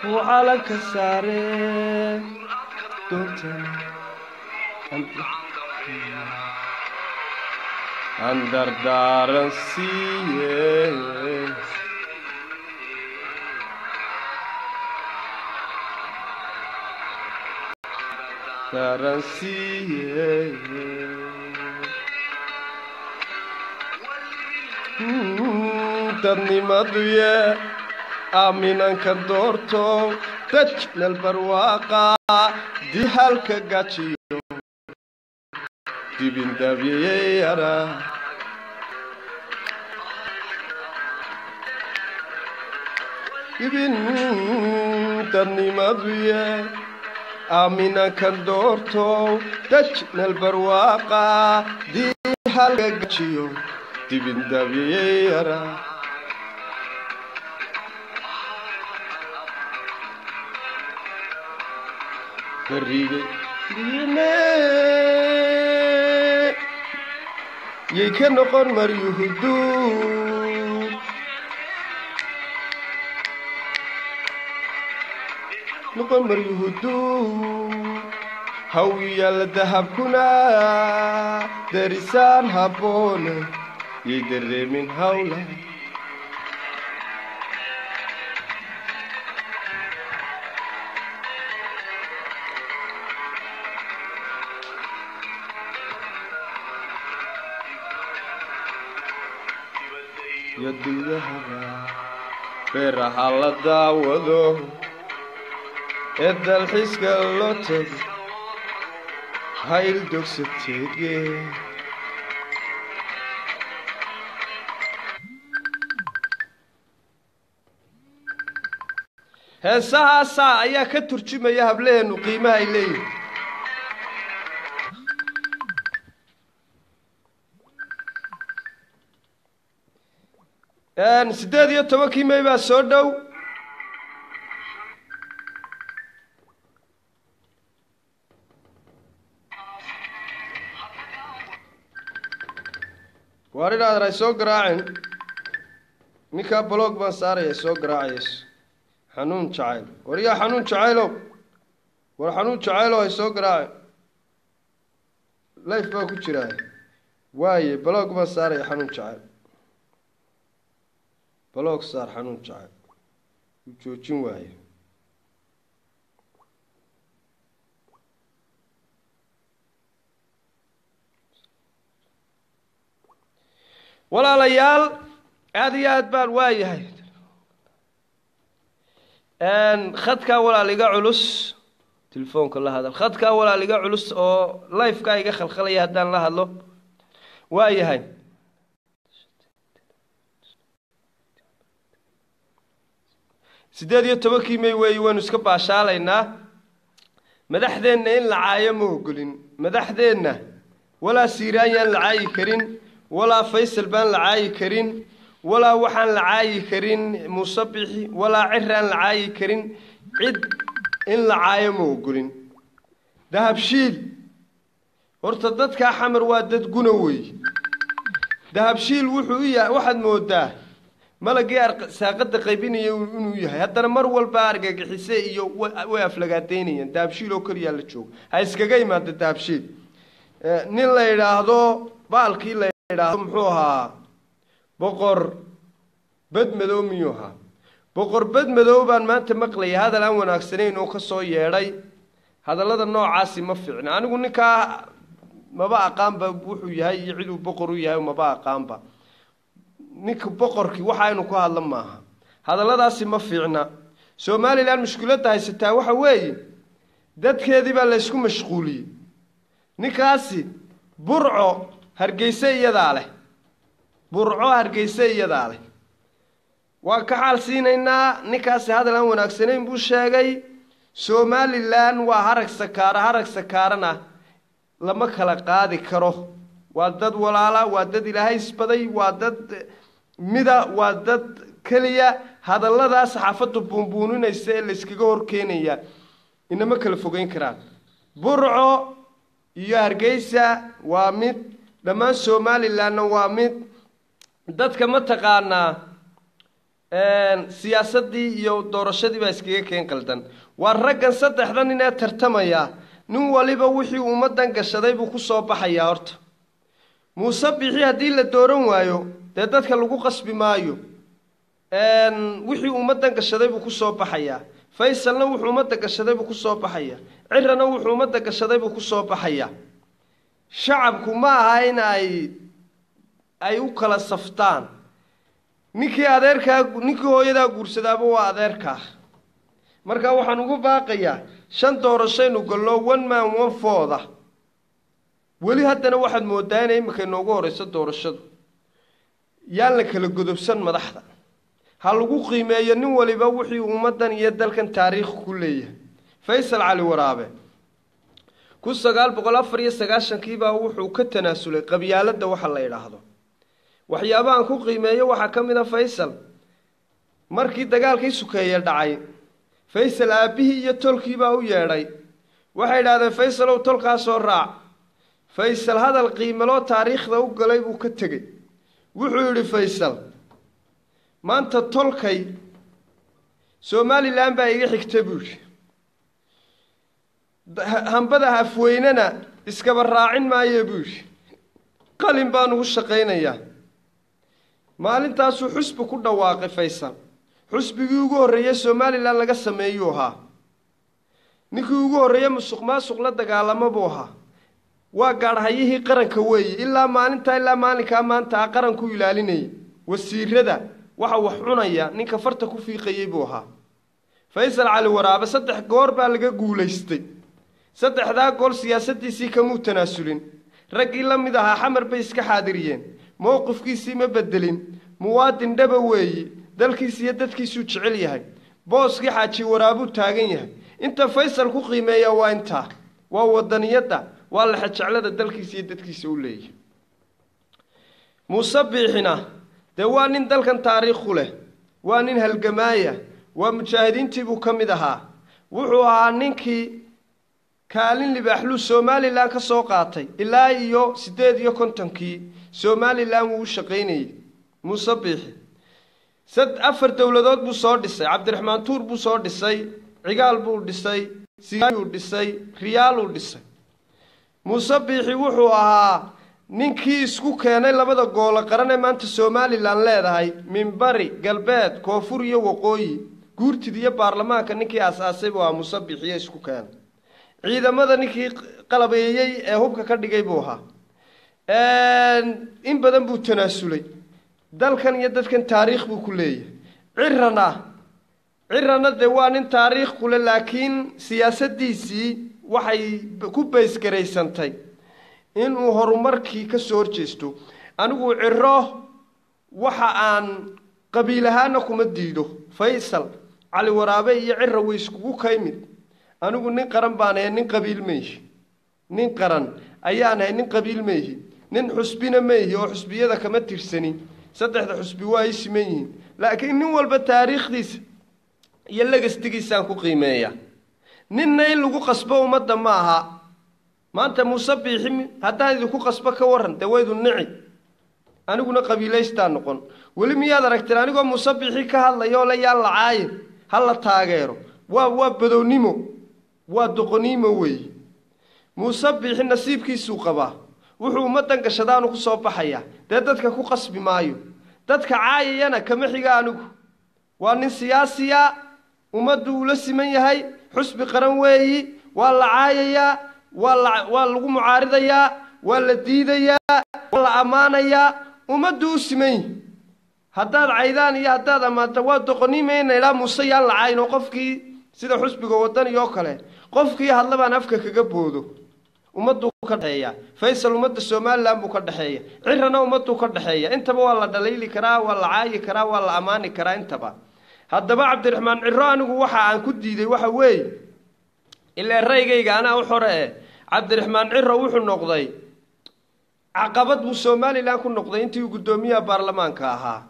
[SPEAKER 1] وعلى كسارة دونتنا أندر دارنسية دارنسية تني مضية آمنا كدورتو تجن البرواقة دي هالك قاتشيو دي بندابي يرى دي تني مضية آمنا كدورتو تجن البرواقة دي هالك قاتشيو دي بندابي يرى فريقي دينا يكن نقر مريهدو نقر مريهدو هوي الذهب كنا درسان هبون يدري من هولا يدي ذهبا فرح على داوده إدى الحسك اللوتد هاي الدوكس التيجي هسا هسا أيها كترجمة يا هبلين وقيمها إليه سداد iyo 10 may baa soo dhow waarinaad ray soo garaacin ninka blog baan saaraya soo garaacayso xanuun jacayl wariya xanuun jacaylo war xanuun jacaylo ay soo garaacin live baa ku jira waaye blog baan saaraya xanuun jacayl بلوك صار حنون جعل وجوجين واي ولا ليال هذه أدبار واي هاي أن خدك ولا لقى علوس تلفون كله هذا خدك ولا لقى علوس أو لايف كاي خل خليه هدان له هذا واي هاي سداد iyo 10 may way waan iska baashaalaynaa madaxdeena in la caayo ma ogolin madaxdeena wala siiraan la caayi karin wala faysal baan la caayi karin wala waxaan la caayi karin musabixi wala ciraan la caayi karin cid in la caayo ma ogolin dahabshiil horta dadka xamar waa dad guna wey dahabshiil wuxuu yahay waxaad moodaa malagii saaqada qaybinaya inuu yahay haddana mar walba argagixise iyo way aflagaadeynayaan dahabshiil oo kaliya la joogo ha iskaga yimaado dahabshiil nin la yidhaahdo baalkii la yidhaahdo muxuu ahaa boqor badmadow miyuu ahaa boqor badmadow baan maanta maqlayay hadal aan wanaagsanayn oo ka soo yeedhay hadallada noocaasi ma fiicna anigu ninkaa maba aqaanba wuxuu yahay iyo ciduu boqor u yahay maba aqaanba ninka boqorkii waxa aynu ku hadlan maaha hadalladaasi ma fiicna Soomaaliland mushkiladda haysataa waxa weeye dadkeedii baa la isku mashquuliyay ninkaasi burco hargeysa iyadaa leh waa ka xal siinaynaa ninkaasi hadal aan wanaagsanayn buu sheegay Soomaaliland waa harag sakaarana lama kala qaadi karo waa dad walaala waa dad ilaahay isbaday waa dad mida waa dad kaliya hadalladaas saxaafadu buunbuuninaysa ee la iskaga hor keenaya inama kala fogeyn karaan burco iyo hargeysa waa mid dhammaan Soomaaliland waa mid dadka ma taqaanaa siyaasadii iyo doorashadii baa iskaga keen qaldan waa raggan saddexdan inay tartamaya nin waliba wixii ummadan gashaday buu ku soo baxaya horta Muuse Bixi hadii la dooran waayo dadka lagu qasbi maayo wixii ummadan gashaday buu ku soo baxaya Faysalna wuxuu ummadan gashaday buu ku soo baxaya Cirrana wuxuu ummadan gashaday buu ku soo baxaya shacabku ma aha in ay u kala saftaan ninkii hooyadaa guursadaaba waa adeerkaa marka waxaan ugu baaqayaa 5 doorashaynu gallo 1 man 1 fooda wali haddana waxaad moodaa inay imika inoogu horeyso doorashadu yaan la kala godobsan madaxda ha lagu qiimeeyo nin waliba wixii ummadan iyo dalkan taariikh ku leeyahay Faysal Cali Waraabe 1994 baa wuxuu ka tanaasulay qabyaaladda waxa la yiraahdo waxyaabahan ku qiimeeyo waxa kamid ah Faysal markii dagaalkii sukeeyay dhacay Faysal aabihii iyo tolkii baa u yeedhay waxay yiraahdeen Faysal oo tolkaas soo raac Faysal hadal qiimalo taariikhda u galay buu ka tagay wuxuu yiri Faysal maanta tolkay Soomaaliland baa iga xigtay buu hambada hafweynana iskaba raacin maayo buu qalin baan ugu shaqeynayaa maalintaas uu xusbi ku dhawaaqay Faysal xusbigii ugu horeeyay Soomaaliland laga sameeyo ahaa ninkii ugu horeeyay musuqmaasuq la dagaalamo buu ahaa waa gaarhayihii qaranka weey ilaa maalinka maanta qaranku ilaalinay wasiirada waxa wax cunaya ninka farta ku fiiqayay buu ahaa Faysal Cali Waraabe 3 goor baa laga guuleystay 3 goor siyaasadiisii ka mutanaasulin ragii la mid ahaa xamar bay iska xaadiriyeen mowqifkiisii ma bedelin muwaadin dhaba weey dalkiisa iyo dadkiisu jecel yahay booskii xaaji Waraabu taagan yahay inta Faysal ku qiimeeya waa inta waa wadaniyada waa la xajaclada dalkiisa iyo dadkiisa u leeyahay Muuse Bixina waa nin dalkan taariikh u leh waa nin halgamaaya waa mujaahidiintii buu kamid ahaa wuxuu ahaa ninkii kaalin libaaxlu Soomaaliland ka soo qaatay ilaa iyo 58kii Soomaaliland wuu shaqeynayay Muuse Bixi 4 dawladood buu soo dhisay Cabdiraxmaan Tuur buu soo dhisay Cigaal buu dhisay Siyaayuu dhisay Riyaal uu dhisay Muuse Bixi wuxuu ahaa ninkii isku keenay labada gool qaran ee maanta Soomaaliland leedahay minbari galbeed koonfur iyo waqooyi guurtida iyo baarlamaanka ninkii aasaasay waa Muuse Bixi isku keenay ciidamada ninkii qalabeeyay ee hubka ka dhigay buu ahaa in badan buu tanaasulay dalkan iyo dadkan taariikh buu ku leeyahay cirrana waa nin taariikh ku leh laakiin siyaasadiisii waxay ku baysgareysantay inuu horumarkii ka soo horjeesto anigu cirro waxa aan qabiilahaana kuma diido Faysal Cali Waraabe iyo cirro way iskugu kaymid anigu nin qaran baan ahay nin qabiil meeyi nin qaran ayaan ahay nin qabiil meeyi nin xusbina meeyi oo xusbiyada kama tirsanin 3 xusbi waa ismeeyeen laakiin nin walba taariikhdiisa iyo lagastigiisa ku qiimeeya ninna in lagu qasbo umada ma aha ما أنت مصبي حمي هذا إذا كو قصبك ورن دويد النعي أنا قلنا قبيليستان نقول ولم يدرك ترى أنا قلنا مصبي حكى هلا يولا يلا عاير هلا تاجره وبدونيمو ودقنيمو وي مصبي حين نصيب كي سوق به wuxuu madanka shadaanu ku soo baxaya dadka ku qasbi maayo dadka caayayana kama xiga anigu waa nin siyaasiya umadu la siman yahay xusbi qaran weeyi waa la caayaya waa lagu mucaaridaya waa la diidaya waa la amaanaya umadu siman hadaad caydaan iyo hadaad amaanta waa doqonimeena ila musayaan la caayno qofkii sida xusbiga wadan iyo kale qofkii hadlabaan afka kaga boodo umadu ka dhaxeeya faysal umada Soomaaliland buu ka dhaxeeya cirana umadu ka dhaxeeya intaba waa la dhaleeli karaa waa la caayi karaa waa la amaani karaa intaba haddaba Cabdiraxmaan Ciro anigu waxa aan ku diiday waxa weey ilaa raygayga ana u xoree Cabdiraxmaan Ciro wuxuu noqday caqabad buu Soomaaliland ku noqday intii uu gudoomiyaha baarlamaanka ahaa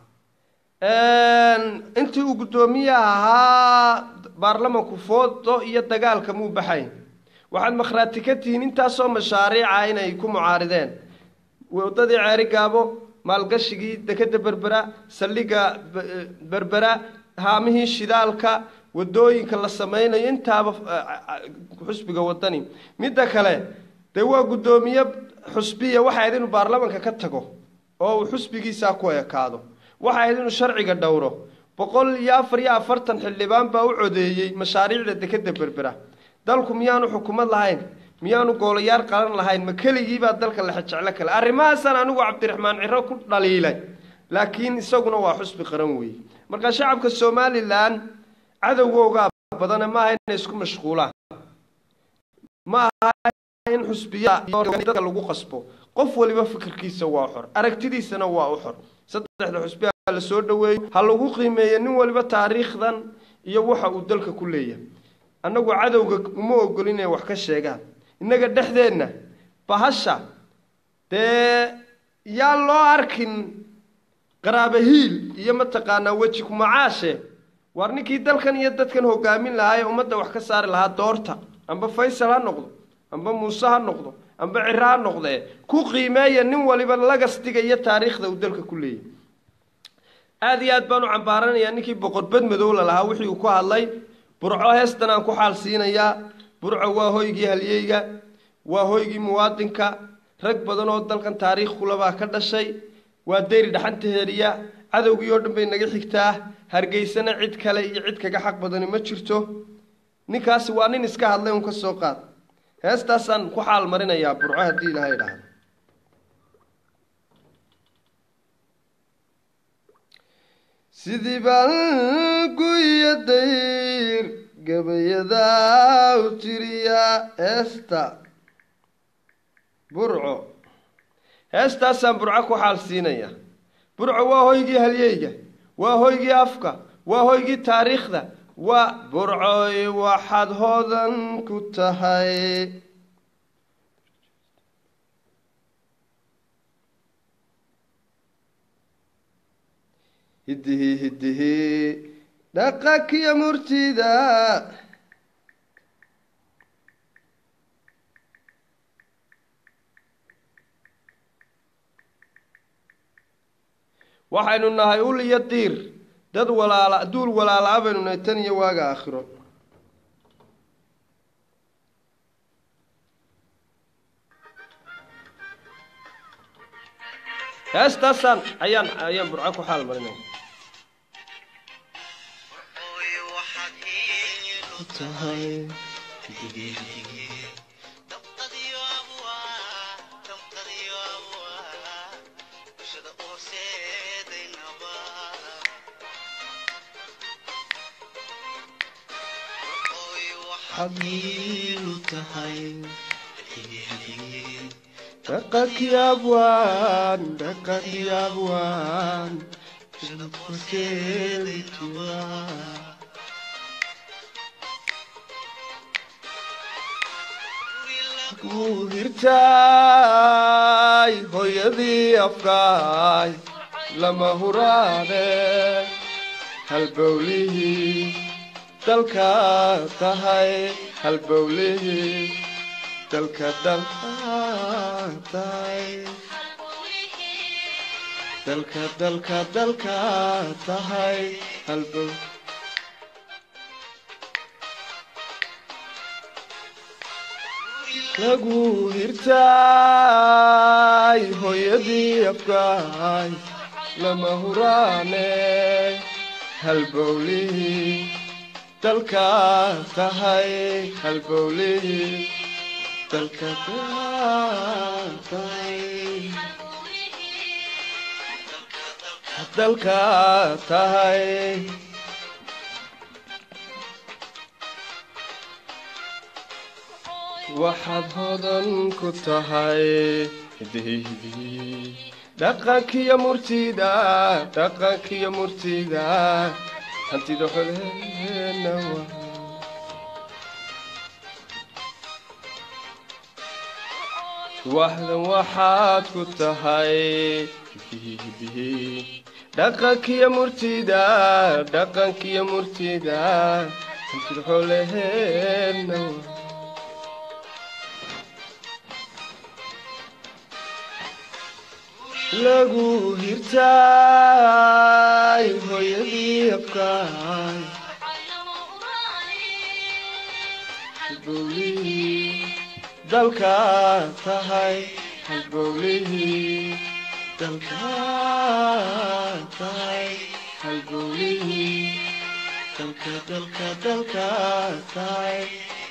[SPEAKER 1] intii uu gudoomiyaha ahaa baarlamaanku foodo iyo dagaalka muu baxay waxaad makhraati ka tihiin intaasoo mashaariica inay ku mucaarideen wadadii ceeri gaabo maalgashigii dekada berbera saldhiga berbera haamihii shidaalka wadooyinka la samaynayo intaaba xusbiga wadani midda kale de waa gudoomiye xusbiya waxa ay inuu baarlamaanka ka tago oo xusbigiisa ku ekaado waxa ay inuu sharciga dhowro 144 xildhibaan baa u codeeyay mashaariicda dekada berbera dalku miyaanu xukuumad lahayn miyaanu goolayaar qaran lahayn ma kaligiiba dalka la xajecla kale arimahaasaan anigu Cabdiraxmaan Ciro ku dhaliilay laakiin isaguna waa xusbi qaran weey marka shacabka Soomaaliland cadawgooga badan ma aha in isku mashquulaan ma aha in xusbiya dadka lagu qasbo qof waliba fikirkiisa waa xor aragtidiisana waa u xor saddexda xusbiya la soo dhaweeyo hal lagu qiimeeyo nin waliba taariikhdan iyo waxa uu dalka ku leeyahay annagu cadawga uma ogolin wax ka sheegaan inaga dhaxdeena bahasha yaa loo arkin qaraabahiil iyo mataqaana waji ku macaashe war ninkii dalkan iyo dadkan hogaamin lahaa umada wax ka saari lahaa doorta amba Faysal ha noqdo amba Muuse ha noqdo amba Ciro ha noqdo ku qiimeeya nin waliba laga stiga iyo taariikhda uu dalka ku leeyahay aad iyo aad baan u cambaaranayaa ninkii boqorbad madow lahaa wixii uu ku hadlay burco heestan aan ku xaal siinayaa burco waa hoygii halyeyga waa hoygii muwaadinka rag badan oo dalkan taariikh kulaba ka dhashay waa deeri dhaxanta heeriya cadawgii oo dhan bay naga xigtaa hargeysana cid kale iyo cid kaga xaq badan ma jirto ninkaasi waa nin iska hadlay un ka soo qaad heestaasaan ku xaal marinayaa burco haddii ilaahay dhaahdo sidii baan guyadayr gabayada u tiriya heesta burco heestaasaan burco ku xaal siinaya burco waa hoygii halyeyga waa hoygii afka waa hoygii taariikhda waa burcoy waxaad hodan ku tahay hidihi dhaqankiyo murtida waxaynu nahay ul iyo diir dad walaala duul walaala abaynu nahay tan iyo waaga aakhiro heestaasan ayaan burco ku xaal marinaya دقك يا أبوان دقك يا أبوان هرتاي هو يدي أفكاي لما هراني هالبوليه تلك تهي هالبوليه dalka dalka tahay dalka dalka dalka tahay halbow lagu hirtay hooyadii afkaay lama huraane halbowlihii dalka tahay halbowlihii dalka tahay dalka tahay waxaad hodan ku tahay dhaqankiyo murtida hantida xoleena waxdan waxaad ku tahay dhaqankiyo murtida hantida xoleena lagu hirtay hooyadii afkaay halbowlihii dalka tahay halbowlihii dalka tahay halbowlihii dalka dalka dalka tahay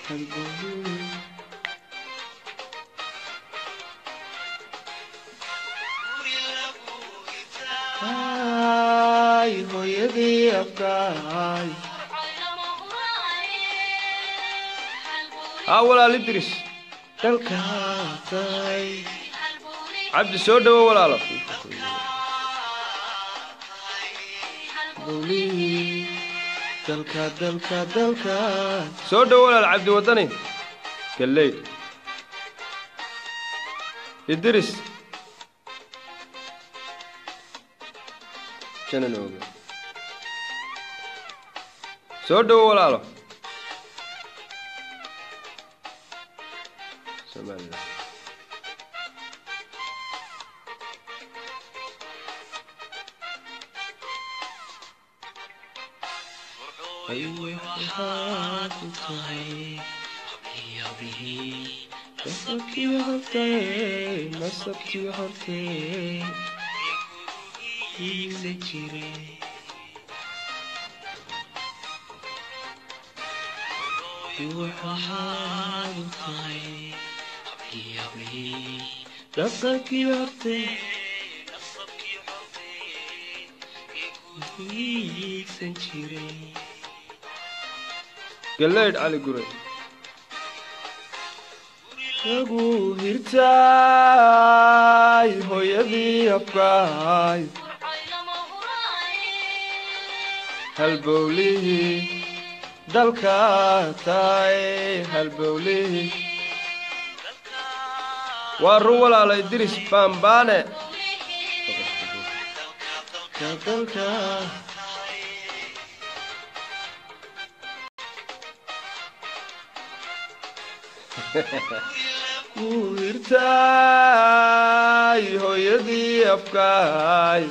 [SPEAKER 1] halbowlihii hooyadii afkaay walaal idris dalka tahay cabdi soo dhawo walaalo dalka dalka dalka soo dhawo walaal cabdi wadani galley idris jananooga soo dhawo walaalo Somaliland nasabkii hortee galeyd cali gure lagu hirtay hooyadii afkaay halbowlihii dalka tahay halbowlihii waa run walaalay diris baambaane dalka ku hirtay hooyadii afkaay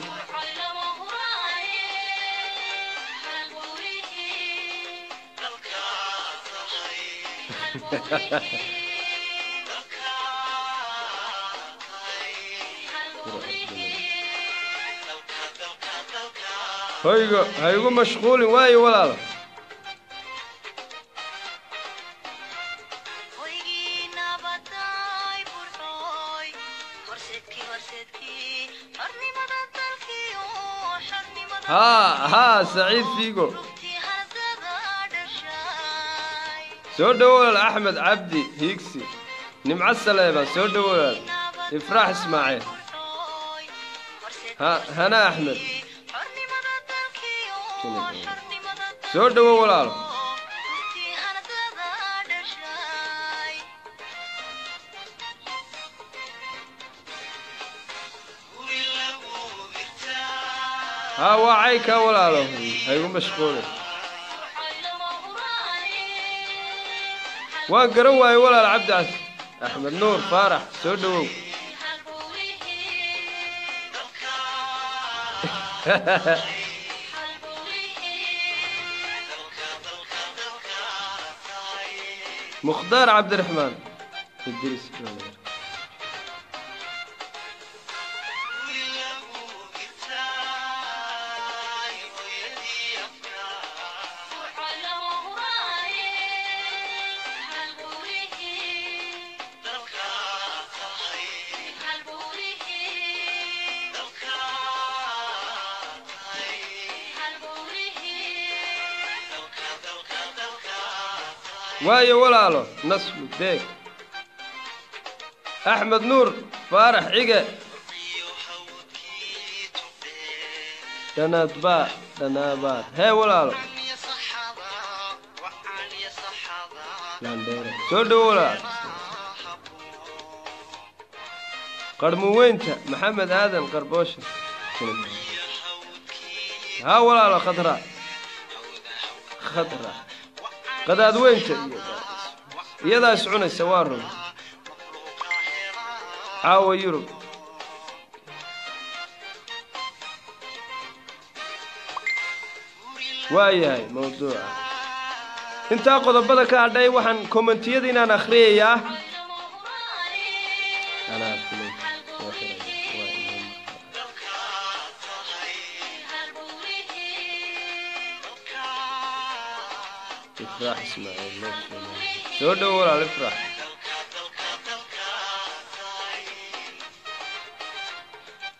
[SPEAKER 1] hoygo ha igu mashquulin waayo walaalo ها سعيد فيكو سو دول احمد عبدي هيكسي نمع السلامة سو دول افراح اسماعيل هنا احمد سو دول ولا وعيك ولا له هيقوم مشغول وقروا ولا العبد أحمد نور فارح سودو مختار عبد الرحمن إدريس واي ولاله نصف ديك أحمد نور فارح عقا دنابات هاي ولاله سودو ولا قرموينتا محمد آدم قربوش ها ولاله خضراء قداد وينتا يدا يسعون السوارهم عاو يوروب واياي موضوع انت قضبدا كاداي waxaan commentiyada inaan akhriyaa ana filay افرح اسماعيل سو دور على افرح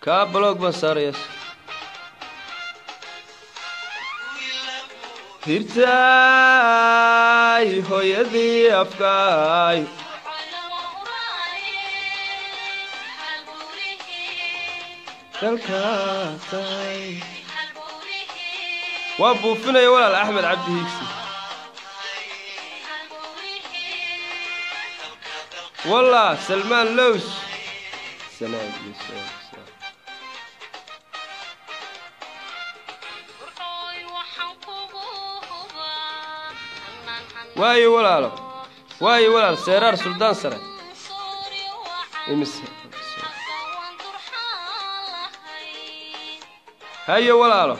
[SPEAKER 1] كابلوك بصاريس هيرتاي هو يدي افكاي تلكاتاي وابو فينا ولا احمد عبد هيكسي والله سلمان لوس سلام واي ولا سيرار سلطان سرى امس هيا ولا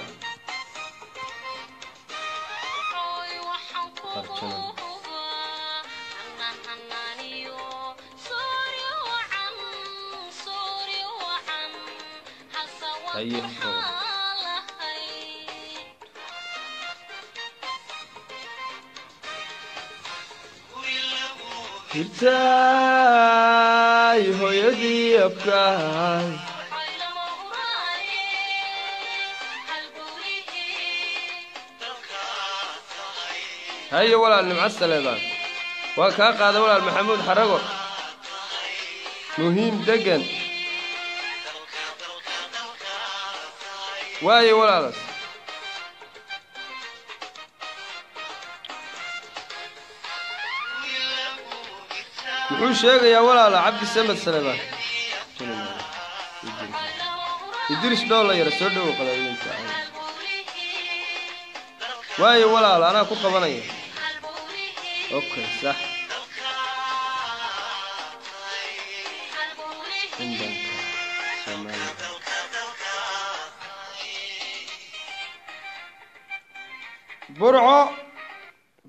[SPEAKER 1] هيرتاي هو يدي أبكاي هيا ولا المعسل هذا وكاقا هذا ولا المحمود حرقه مهم دقن واي ولا لس wuxuu sheegayaa walaal Cabdi Samad Salebaan Idris Doola yar soo dhaw qalaynta waay walaal ana ku qabanaya okay sax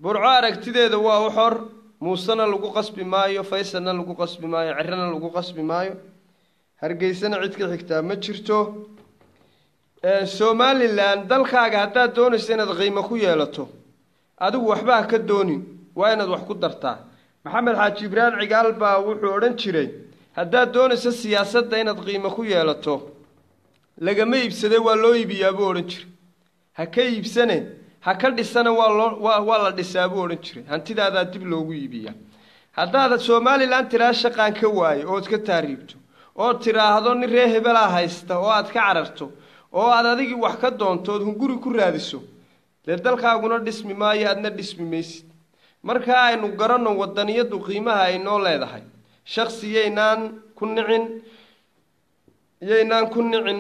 [SPEAKER 1] burco aragtideeda waa u xor muusana lagu qasbi maayo faysalna lagu qasbi maayo cirrana lagu qasbi maayo hargeysana cid ka xigtaa ma jirto Somaliland dalkaaga haddaad doonayso inaad qiimo ku yeelato adigu waxba ka doonin waa inaad wax ku dartaa maxamed xaaji ibraan cigaal baa wuxuu oran jiray haddaad doonayso siyaasadda inaad qiimo ku yeelato lagama iibsaday waa loo iibiyaa buu oran jiray ha ka iibsane ha ka dhisana waa la dhisaa buu oran jiray hantidaada dib loogu iibiyaa haddaad Somaliland tiraa shaqaan ka waayo oo ka taariibto oo tiraahdo nin reer hebel ah haysta oo aad ka cararto oo aad adigi wax ka doontood hunguri ku raadiso dalkaaguna dhismi maayo adna dhismi maysid marka aynu garanno wadaniyadu qiimaha ay noo leedahay shakhsiyeynaan ku nicin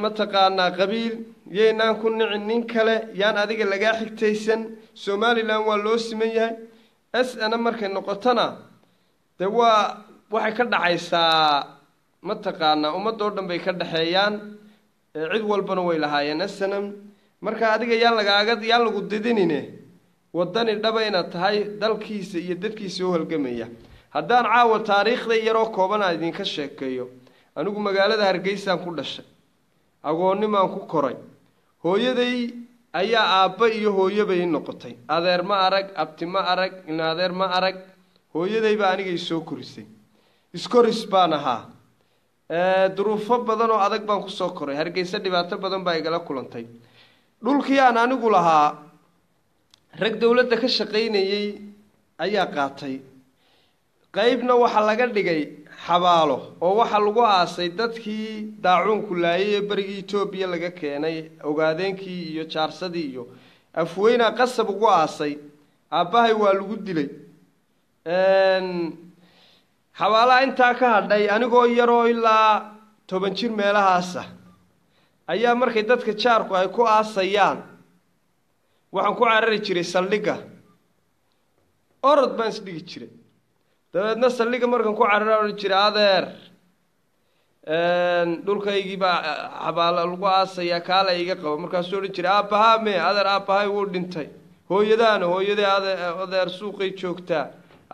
[SPEAKER 1] mataqaanaa qabiil yeynaan ku nicin nin kale yaan adiga laga xigtaysan Somaliland waa loo siman yahay asana markay noqotana waa waxay ka dhaxaysaa mataqaanaa ummadoo dhan bay ka dhaxeeyaan cid walbana way lahaayeen asanam marka adiga yaan lagu didinine wadani dhaba inaad tahay dalkiisa iyo dadkiisa u halgamaya haddaan caawa taariikhda yaroo kooban idinka sheekeeyo anigu magaalada Hargeysaan ku dhashay agoonnimaan ku koray hooyaday ayaa aabba iyo hooyabay noqotay adeer ma arag abti ma arag in adeer ma arag hooyaday baa aniga soo korisay iskoris baan ahaa duruufo badan oo adag baan ku soo koray Hargeysa dhibaato badan baa igala kulantay dhulkii aan anigu lahaa rag dawladda ka shaqeynayay ayaa qaatay qaybna waxa laga dhigay xabaalo oo waxa lagu aasay dadkii daacuunku laayay barigii Itoobiya laga keenay ogaadeenkii iyo jaarsadii iyo afweyna qasab ugu aasay aabahay waa lagu dilay xabaalaha intaa ka hadhay anigoo yaroo ilaa 10 jir meelahaas ayaa markay dadka jaarku ay ku aasayaan waxaan ku carari jiray saldhiga orod baan isdhigi jiray dabeedna saldhiga markaan ku carari jiray adeer dhulkaygii baa xabaala lagu aasaya kaala iga qabo markaasuu oran jiray aabaha me adeer aabahay wuu dhintay hooyaday adeer suuqay joogtaa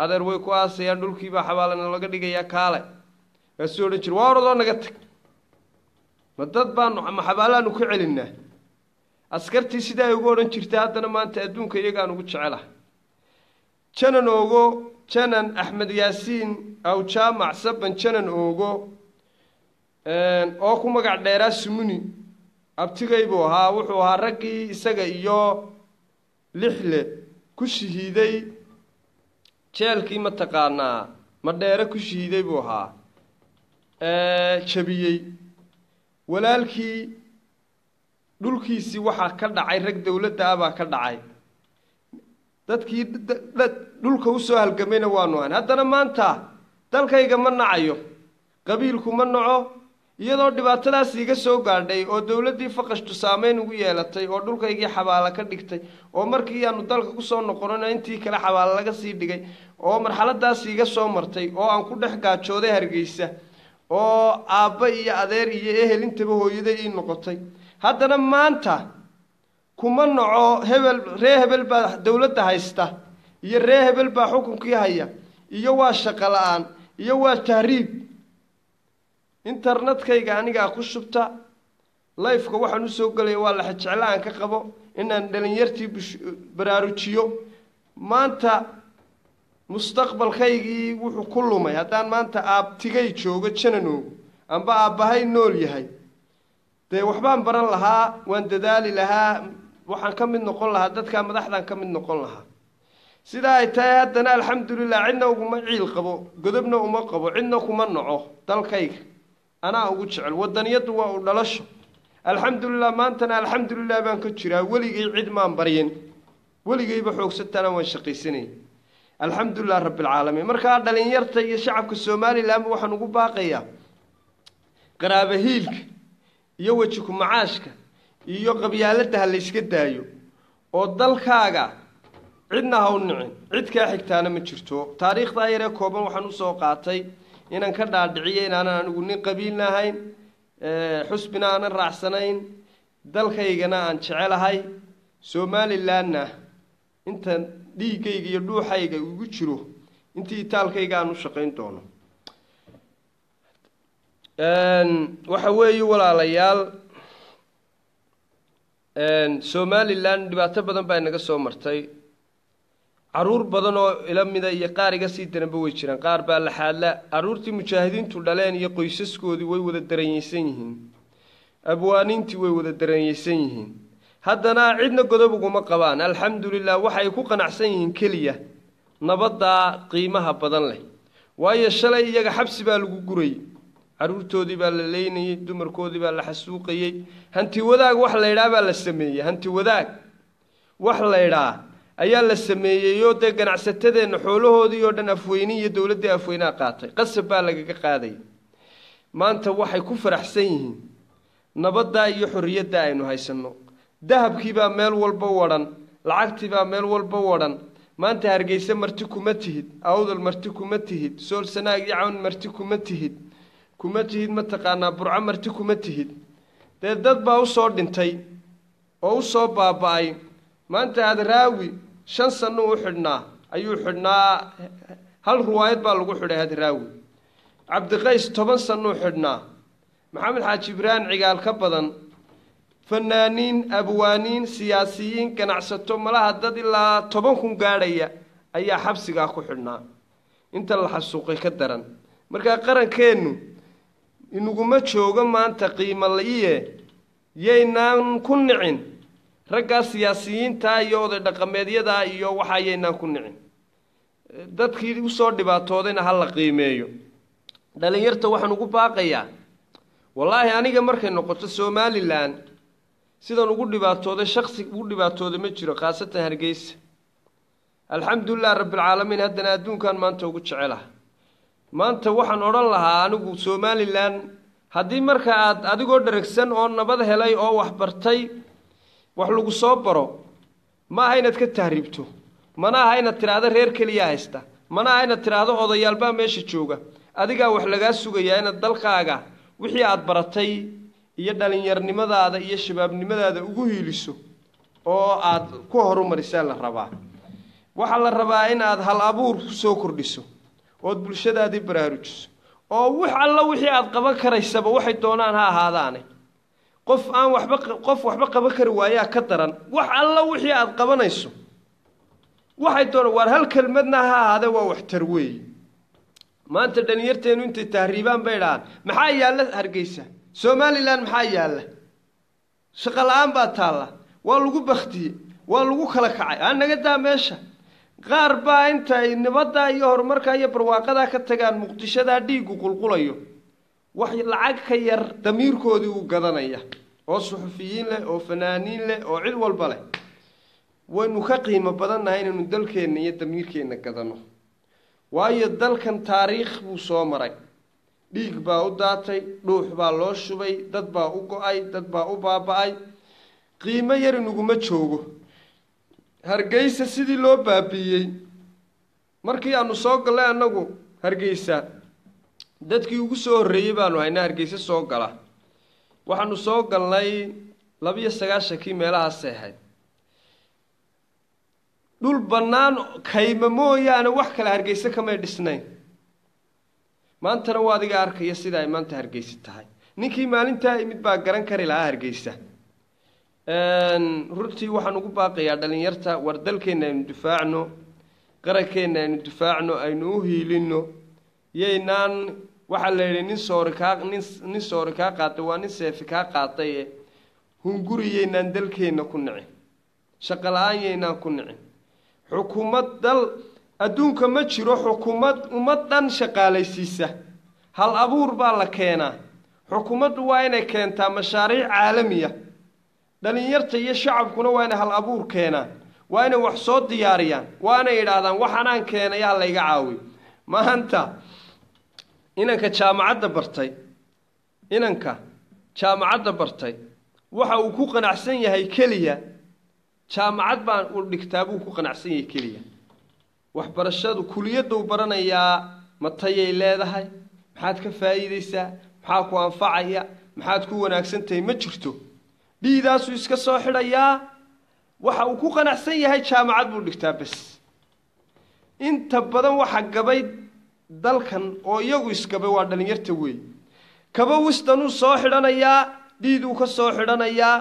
[SPEAKER 1] adeer way ku aasayaan dhulkii baa xabaalana laga dhigayaa kaale kaasuu oran jiray waa orodoo naga tag ma dad baan xabaalaanu ku celinaa askartii sida ay ugu oran jirtay haddana maanta adduunka iyagaan ugu jecelahay janan axmed yaasiin aw jaamac saban janan oogo oo ku magac dheeraa sumuni abtigay buu ahaa wuxuu ahaa raggii isaga iyo lixle ku shahiiday jeelkii mataqaanaa madheere ku shahiiday buu ahaa jabiyey walaalkii dhulkiisii waxaa ka dhacay rag dawladda ah baa ka dhacay dadkii dhulka u soo halgamayna waanu ahan haddana maanta dalkayga ma nacayo qabiilku ma naco iyadoo dhibaatadaas iga soo gaadhay oo dawladdii faqashtu saameyn ugu yeelatay oo dhulkaygii xabaala ka dhigtay oo markii aanu dalka ku soo noqonana intii kale xabaala laga sii dhigay oo marxaladaas iga soo martay oo aan ku dhex gaajooday Hargeysa oo aabba iyo adeer iyo ehel intaba hooyaday ii noqotay haddana maanta kuma naco hebel baa dawladda haysta iyo hebel baa xukunkii haya iyo waa shaqo la'aan iyo waa tahriib internetkayga aniga ku shubta live-ka waxaan u soo galay waa la jeclaan ka qabo inaan dhalinyartii baraarujiyo maanta mustaqbalkaygii wuxuu ku lumay haddaan maanta aabtigay joogo jananoogo amba aabbahay nool yahay dee waxbaan baran lahaa waan dadaali lahaa waxaan ka mid noqon lahaa dadka madaxdan ka mid noqon lahaa sidaa ay tahay haddana alxamdulilah cidna uguma ciil qabo godobna uma qabo cidna kuma naco dalkayga anaa ugu jecel wadaniyadu waa u dhalasho alxamdulilah maantana alxamdulilah baan ka jiraa weligay cid maan baryin weligayba xoogsatana waan shaqaysanay alxamdulilah rabbil caalamiin markaa dhalinyarta iyo shacabka Soomaaliland waxaan ugu baaqayaa qaraabo hiilka iyo waji ku macaashka iyo qabyaalada la iska daayo oo dalkaaga cidna ha u nicin cid ka xigtaana ma jirto taariikhda yare kooban waxaan u soo qaatay inaan ka dhaadhiciyay inaan anigu nin qabiilna ahayn xusbina aan raacsanayn dalkaygana aan jecelahay Soomaalilandna inta dhiigayga iyo dhuuxayga ugu jiro intii taalkayga aan u shaqeyn doono waxa weeye walaalayaal Soomaaliland dhibaato badan baa naga soo martay caruur badan oo ila mida iyo qaar iga sii daranba way jiraan qaar baa la xaadla caruurtii mujaahidiintu dhaleen iyo qoysaskoodii way wada daranyeysan yihiin abwaaniintii way wada daranyeysan yihiin haddana cidna godob uguma qabaan alxamdulilah waxay ku qanacsan yihiin keliya nabadda qiimaha badan leh waayo shalay iyaga xabsi baa lagu guray caruurtoodii baa la leynayay dumarkoodii baa la xasuuqayay hanti wadaag wax la yidhaa baa la sameeyey hanti wadaag wax la yidhaa ayaa la sameeyey oo dee ganacsatadeenna xoolahoodii oo dhan afweyni iyo dawladdii afweynaa qaatay qasab baa lagaga qaaday maanta waxay ku faraxsan yihiin nabaddaa iyo xorriyadda aynu haysanno dahabkii baa meel walba wadhan lacagtii baa meel walba wadhan maanta hargeysa marti kuma tihid awdal marti kuma tihid sool sanaag iyo cawn marti kuma tihid mataqaanaa burco marti kuma tihid dee dad baa u soo dhintay oo u soo baaba'ay maanta hadraawi 5 sano u xidhnaa ayuu xidhnaa hal ruwaayad baa lagu xidhay hadraawi cabdiqays 10 sano u xidhnaa maxamed xaaji ibraan cigaal ka badan fanaaniin abwaaniin siyaasiyiin ganacsato malaha dad ilaa 10 kun gaadhaya ayaa xabsigaa ku xidhnaa inta la xasuuqay ka daran markaa qarankeenu inuguma joogo maanta qiimo la'iye yaynaan ku nicin raggaa siyaasiyiinta iyo oday dhaqameedyada iyo waxa yaynaan ku nicin dadkii u soo dhibaatoodayna ha la qiimeeyo dhalinyarta waxaan ugu baaqayaa wallaahi aniga markay noqoto Somaliland sidan ugu dhibaatooday shakhsi ugu dhibaatooday ma jiro khaasatan Hargeysa alxamdulillah rabbil caalamiin haddana adduunkan maanta ugu jecelahay maanta waxaan oran lahaa anigu Somaliland haddii marka aad adigoo dharagsan oo nabad helay oo wax bartay wax lagu soo baro ma aha inaad ka tahriibto mana aha inaad tiraahdo reer kaliya haysta mana aha inaad tiraahdo odayaalba meesha jooga adiga wax laga sugayaa inaad dalkaaga wixii aad baratay iyo dhalinyarnimadaada iyo shabaabnimadaada ugu hiiliso oo aad ku horumarisaa la rabaa waxa la rabaa in aad hal abuur ku soo kordhiso oo bulshadaadii baraarujiso oo wax alla wixii aad qaban karaysaba waxay doonaan ha ahaadaane qof waxba qaban kari waayaa ka daran wax alla wixii aad qabanayso waxay doonaan war hal kelmadna ha ahaade waa wax tarweey maanta dhalinyarteenu intay tahriibaan bay dhahan maxaa yaala Hargeysa Somaliland maxaa yaala shaqo la'aan baa taala waa lagu bakhtiye waa lagu kala kacay anaga daa meesha qaar baa intay nabadda iyo horumarka iyo barwaaqada ka tagaan muqdishada dhiigu qulqulayo wax lacag ka yar damiirkoodii uu gadanaya oo suxufiyiin leh oo fanaaniin leh oo cid walba leh waynu ka qiimo badannahay inaynu dalkeena iyo damiirkeena gadano waayo dalkan taariikh buu soo maray dhiig baa u daatay dhuux baa loo shubay dad baa u go'ay dad baa u baaba'ay qiimo yar inuguma joogo Hargeysa sidii loo baabiyay markii aanu soo galay anagu Hargeysa dadkii ugu soo horeeyay baanu haynaa Hargeysa soo gala waxaanu soo galnay 29 meelaha seexay dhul banaan kayma mooyaane wax kale Hargeysa kama dhisnayn maantana waa adiga arkaya sida ay maanta Hargeysa tahay ninkii maalinta imid baa garan kari lahaa Hargeysa runtii waxaan ugu baaqayaa dhalinyarta war dalkeena aynu difaacno qarankeena aynu difaacno aynu u hiilino yeynaan waxa la yiri nin soori ka qaatay waa nin seefi ka qaatay hunguriyeynaan dalkeena ku nicin shaqo la'aan ku nicin xukuumad dal adduunka ma jiro xukuumad ummadan shaqaalaysiisa hal abuur baa la keenaa xukuumaddu waa inay keentaa mashaariic caalamiya dhalinyarta iyo shacabkuna waa inay hal abuur keenaan waa inay wax soo diyaariyaan waa inay yiraahdaan waxaan keenayaa la iga caawiyo maanta inanka jaamacadda bartay waxa uu ku qanacsan yahay kaliya jaamacad baan u dhigtaabuu ku qanacsan yahay kaliya waxbarashadu kuliyadu baranayaa matayay leedahay maxaad ka faa'iideysaa maxaa ku anfacaya maxaad ku wanaagsantahay ma jirto dhiidaasu iska soo xidhayaa waxa uu ku qanacsan yahay jaamacad buu dhigtaa bas inta badan waxa gabay dalkan oo iyagu iskabay waa dhalinyarta weey kaba wisdanu soo xidhanayaa dhiiduu ka soo xidhanayaa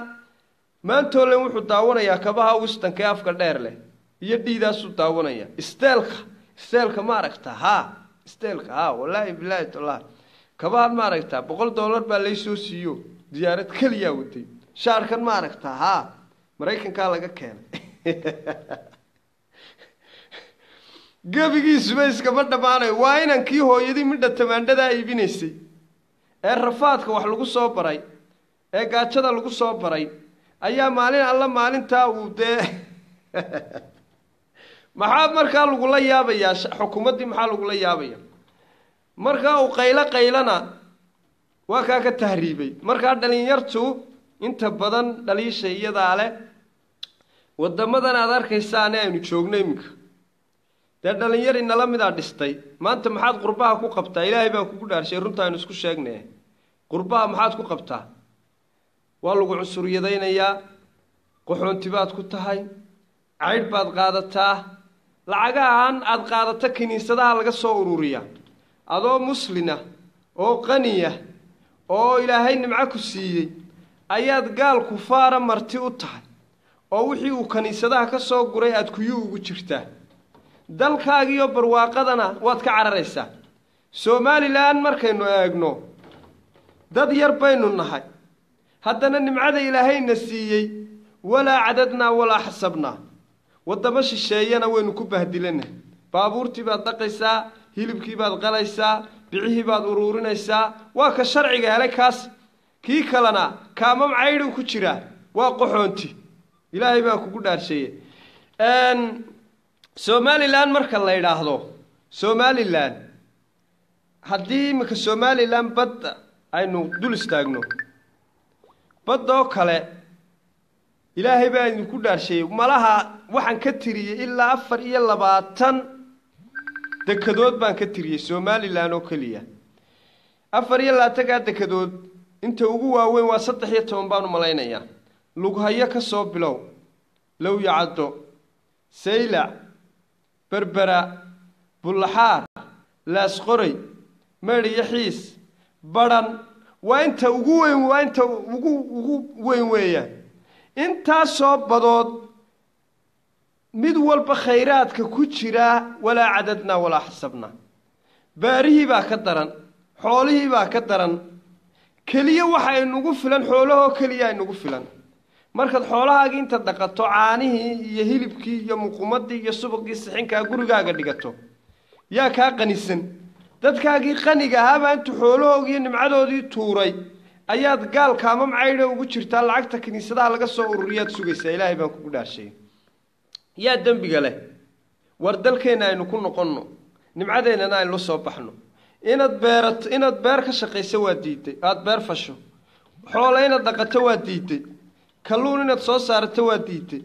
[SPEAKER 1] maantoolen wuxuu daawanayaa kabaha wisdanka afka dheer leh iyo dhiidaasu daawanaya isteelka ma aragtaa isteelka wallaahi billaahi taala kabaha ma aragtaa $100 baa lay soo siiyo diyaarad kaliya watay shaarkan ma aragtaa Mareykanka laga keenay gabigiisuba iskaba dhamaanay waa inankii hooyadii midha tamaandhada iibinaysay ee rafaadka wax lagu soo baray ee gaajada lagu soo baray ayaa maalin alla maalinta uu maxaa markaa lagu la yaabayaa xukuumadii maxaa lagu la yaabaya markaa uu qaylana waa ka tahriibay markaa dhalinyartu inta badan dhaliisha iyada leh wadamadan aad arkaysaan aynu joogno imika dee dhalinyari nala midaa dhistay maanta maxaad qurbaha ku qabtaa ilaahay baan kugu dhaarshay runta aynu isku sheegnay qurbaha maxaad ku qabtaa waa lagu cunsuriyadaynayaa qaxoonti baad ku tahay cayd baad qaadataa lacagahan aad qaadata kiniisadaha laga soo ururiya adoo muslina oo qaniya oo ilaahay nimco ku siiyey ayaad gaal kufaara marti u tahay oo wixii uu kaniisadaha ka soo guray aad kuyuu ugu jirtaa dalkaagiyo barwaaqadana waad ka cararaysaa Soomaaliland markaynu eegno dad yar baynu nahay haddana nimcada ilaahayna siiyey walaa cadadnaa walaa xasabnaa wadamo shisheeyana waynu ku bahdilana baabuurtii baad dhaqaysaa hilibkii baad qalaysaa bixihii baad uruurinaysaa waa ka sharciga helay kaas kii kalena kaamam caydhu ku jira waa qaxoonti ilaahay baa kugu dhaarshay Somaliland marka la yiraahdo Somaliland haddii imika Somaliland badda aynu dul istaagno badoo kale ilaahay baa idinku dhaarshay malaha waxaan ka tiriyay ilaa 24 dekadood baan ka tiriyay Somaliland oo kaliya 24 dekadood inta ugu waaweyn waa 13 baan u malaynayaa lughayo ka soo bilow low yacado sayla berbera bulxaar laas qoray mariya xiis baran waa inta ugu weyn weeyaan inta soo badood mid walba khayraadka ku jira wala cadadna wala xisabna baarihi baa ka daran xoolihi baa ka daran kaliya waxa ay nagu filan xoolaha kaliya ay nagu filan markaad xoolahaaga inta dhaqato caanihii iyo hilibkii iyo muqumadii iyo subagii sixinka gurigaaga dhigato yaa ka qanisan dadkaagii qaniga ahaa intu xoolahooga nimcadoodii tuuray ayaad gaal kaamam caydho ugu jirtaa lacagta kiniisadaha laga soo ururiyaad sugaysaa ilaahay baan kugu dhaarshay yaa dambiga leh war dalkeena aynu ku noqonno nimcadeena aynu soo baxno inaad beer ka shaqeyso waa diiday aad beer fasho xoolaha dhaqato waa diiday kalluun inaad soo saarto waa diiday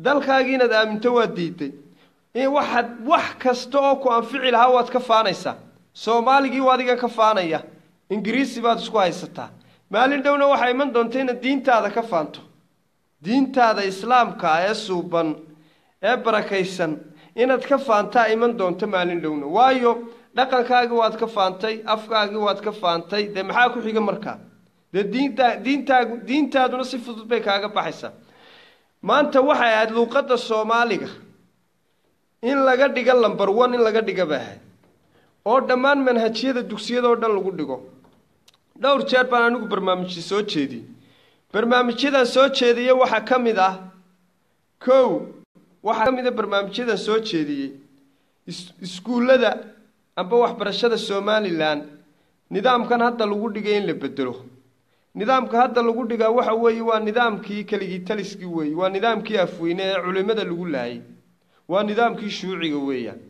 [SPEAKER 1] dalkaaga inaad aaminto waa diiday wax kasta oo ku anfici lahaa waad ka faanaysaa Soomaaligii waa adiga ka faanaya Ingiriisi baad isku haysataa maalin dhowna waxa iman doontaa in diintaada ka faanto diintaada islaamka ee suuban ee barakaysan inaad ka faantaa iman doonto maalin dhowna waayo dhaqankaaga waad ka faantay afkaaga waad ka faantay de maxaa ku xiga markaa de diintaaduna si fudud bay kaaga baxaysaa maanta waxa aad luqadda Soomaaliga in laga dhiga lambar 1 in laga dhiga baahay oo dhammaan manhajyada dugsiyada oo dhan lagu dhigo dhowr jeer baan anigu barnaamijyo soo jeediyay barnaamijyadan soo jeediyay waxa kamid ah waxa kamid ah barnaamijyadan soo jeediyay iskuulada amba waxbarashada Somaliland nidaamkan hadda lagu dhigay in la bedelo nidaamka hadda lagu dhigaa waxa weeye waa nidaamkii kaligii taliskii weeye waa nidaamkii afweyne ee culimada lagu laayay waa nidaamkii shuuciga weeyaan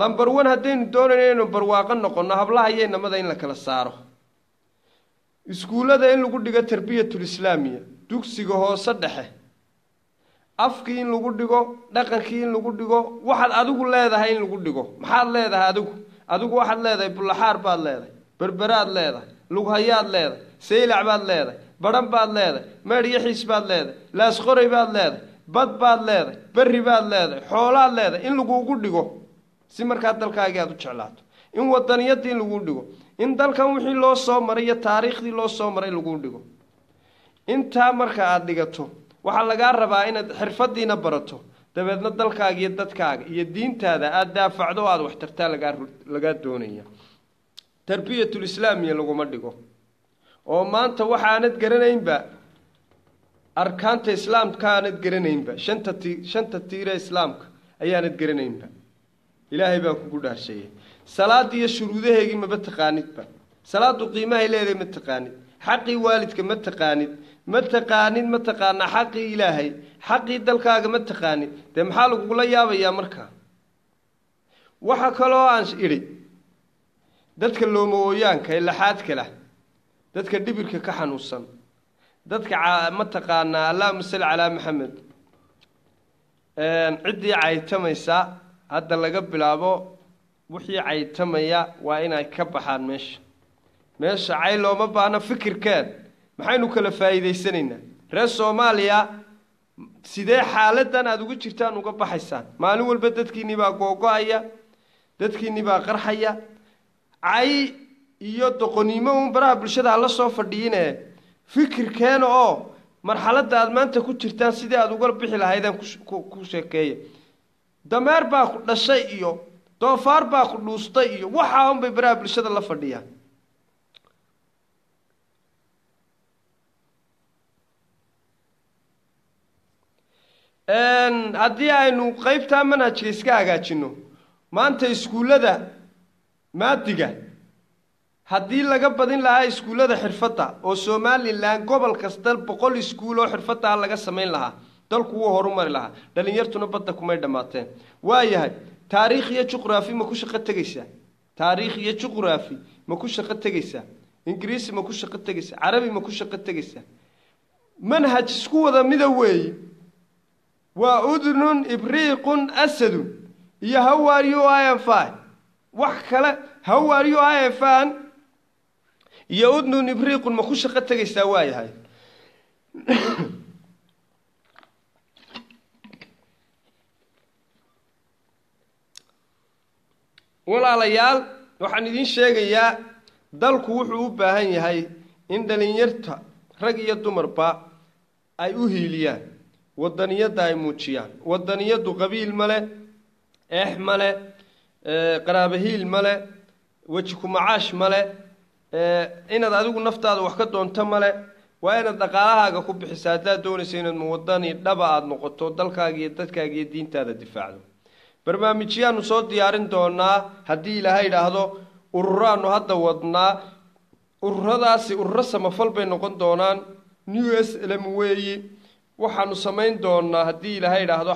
[SPEAKER 1] lambar 1 hadaynu doonayno barwaaqo noqono hablaha iyo namada in la kala saaro iskuulada in lagu dhigo tarbiyatul islaamiya dugsiga hoose dhexe afkii in lagu dhigo dhaqankii in lagu dhigo waxaad adigu leedahay in lagu dhigo maxaad leedahay adigu waxaad leedahay bulaxaar baad leedahay berberaad leedahay lughayaad leedahay saylac baad leedahay baran baad leedahay mariya xiis baad leedahay laas qoray baad leedahay bad baad leedahay berri baad leedahay xoolaad leedahay in lagu ugu dhigo si markaa dalkaaga aad u jeclaato in wadaniyadii lagu dhigo in dalkan wixii loo soo maray iyo taariikhdii loo soo maray lagu dhigo inta marka aad dhigato waxa laga rabaa inaad xirfadiina barato dabeedna dalkaaga iyo dadkaaga iyo diintaada aad daafacdo aad wax tartaa laga doonaya tarbiyatul islaamiya lagu ma dhigo oo maanta waxa aanad garanaynba arkaanta islaamka aanad garanaynba shanta tiira islaamka ayaanad garanaynba ilaahay baa kugu dhaarshay salaad iyo shuruudaheegi ma taqaanidba salaadu qiimaha leedahay ma taqaanid xaqi waalidka ma taqaanid ma taqaana xaqi ilaahay xaqi dalkaaga ma taqaanid de maxaa lagu la yaabayaa markaa waxa kale oo aan iri dadka loomooyaanka ee laxaadka leh dadka dhibirka ka xanuunsan dadka ma taqaana Allahumma salli ala Muhammad cidii caaytamaysa hadda laga bilaabo wixii caytamaya waa inay ka baxaan meesha cay looma baahna fikirkeen maxaynu kala faa'iideysanaynaa reer Soomaaliya sidee xaaladan aad ugu jirtaan uga baxaysaan maalin walba dadkiini baa googo'aya dadkiini baa qarxaya cay iyo doqonimo baraha bulshada la soo fadhiyeen fikirkeen oo marxaladda aad maanta ku jirtaan sidii aad uga bixi lahaydeen ku sheekeeyay dameer baa ku dhashay iyo doofaar baa ku dhuustay iyo waxa aan bay baraha bulshada la fadhiyaan haddii aynu qaybtaa manhajka iska hagaajino maanta iskuullada maadiga haddii laga badin lahaa iskuullada xirfadda oo Somaliland gobol kasta 100 iskuul oo xirfadda laga sameyn lahaa dalku wuu horumari lahaa dhalinyartuna badda kumay dhamaateen waayahay taariikh iyo juqraafi ma ku shaqo tagaysaa taariikh iyo juqraafi ma ku shaqo tagaysaa ingiriisi ma ku shaqo tagaysaa carabi ma ku shaqo tagaysaa manhaj isku wada midawey waa udnun ibriqun asad iyo how are you I am fine wax kale how are you I am fine iyo udnun ibriqun ma ku shaqo tagaysaa waayahay walaalayaal waxaan idin sheegayaa dalku wuxuu u baahan yahay in dhalinyarta rag iyo dumarba ay u hiiliyaan wadaniyada ay muujiyaan wadaniyadu qabiil male male qaraabahiil male waji ku macaash male inaad adigu naftaada wax ka doonto male waa inaad dhaqaalahaaga ku bixisaa hadaad doonayso inaad muwadani dhaba aad noqoto dalkaaga iyo dadkaaga iyo diintaada difaacdo barnaamijyaanu soo diyaarin doonaa haddii ilaahay idhaahdo ururaanu hadda wadnaa ururadaasi ururo samafal bay noqon doonaan new slm weeyi waxaanu samayn doonaa haddii ilaahay idhaahdo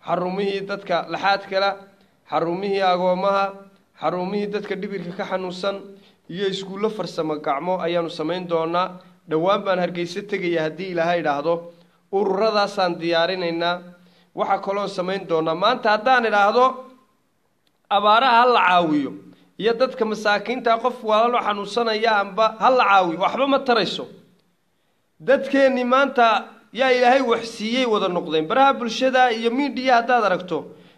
[SPEAKER 1] xarumihii dadka laxaad kala xarumihii agoomaha xarumihii dadka dhibirka ka xanuunsan iyo iskuulo farsamo gacmo ayaanu samayn doonaa dhawaan baan Hargeysa tagaya haddii ilaahay idhaahdo ururadaasaan diyaarinaynaa waxa kaloo samayn doonaa maanta haddaan idhaahdo abaaraha la caawiyo iyo dadka masaakiinta qof walaalo xanuunsanaya amba hal la caawiyo waxba ma tarayso dadkeeni maanta yaa ilaahay wax siiyay wada noqdeen baraha bulshada iyo media hadaad aragto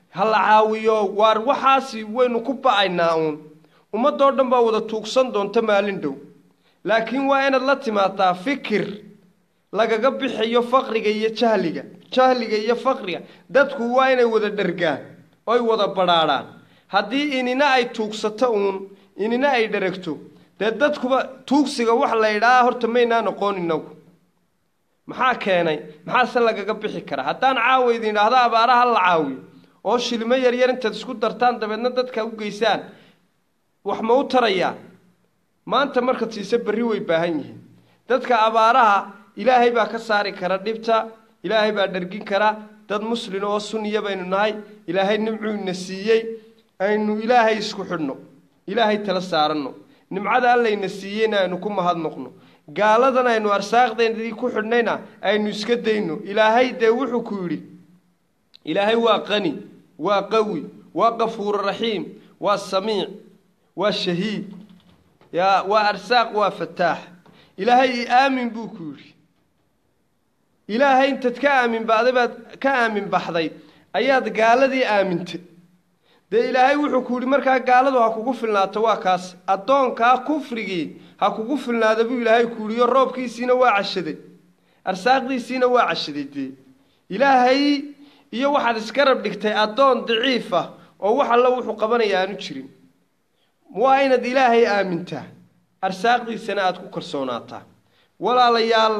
[SPEAKER 1] hal la caawiyo waar waxaasi waynu ku baaynaa ummadoo dhan baa wada tuugsan doonta maalin dhow laakiin waa inaad la timaadaa fikir lagaga bixiyo faqriga iyo jahliga iyo faqriga dadku waa inay wada dhargaan oo ay wada baraaraan haddii inina ay tuugsato inina ay dharagto dee dadkuba tuugsiga wax la yidhaa horta maynaan aqoon inagu maxaa keenay maxaase lagaga bixi karaa haddaan caawa idin idhaahdo abaaraha la caawiyo oo shilimo yaryar intaad isku dartaan dabeedna dadka u geysaan wax ma u tarayaa maanta markaad siisa berri way baahan yihiin dadka abaaraha ilaahay baa ka saari kara dhibta ilaahay baa dhargin kara dad muslim oo sunniya baynu nahay ilaahay nimcuuna siiyey aynu ilaahay isku xidhno ilaahay tala saarano nimcada allayna siiyeyna aynu ku mahadnoqno gaaladan aynu arsaaqdeennii ku xidhnayna aynu iska dayno ilaahay dee wuxuu ku yidhi ilaahay waa qani waa qawi waa qafuur raxiim waa samiic waa shahiid waa arsaaq waa fataax ilaahay aamin buu ku yidhi ilaahay intaad ka aamin baaday baad ka aamin baxday ayaad gaaladii aamintay dee ilaahay wuxuu ku yidhi markaa gaaladu ha kugu filnaato waa kaas addoonkaa kufrigii ha kugu filnaada buu ilaahay ku yidhi roobkiisiina waa cashaday arsaaqdiisiina waa cashaday dee ilaahay iyo waxaad iska rab dhigtay addoon daciif ah oo wax alla wuxuu qabanaya aanu jirin waa inaad ilaahay aamintaa arsaaqdiisana aad ku kalsoonaataa walaalayaal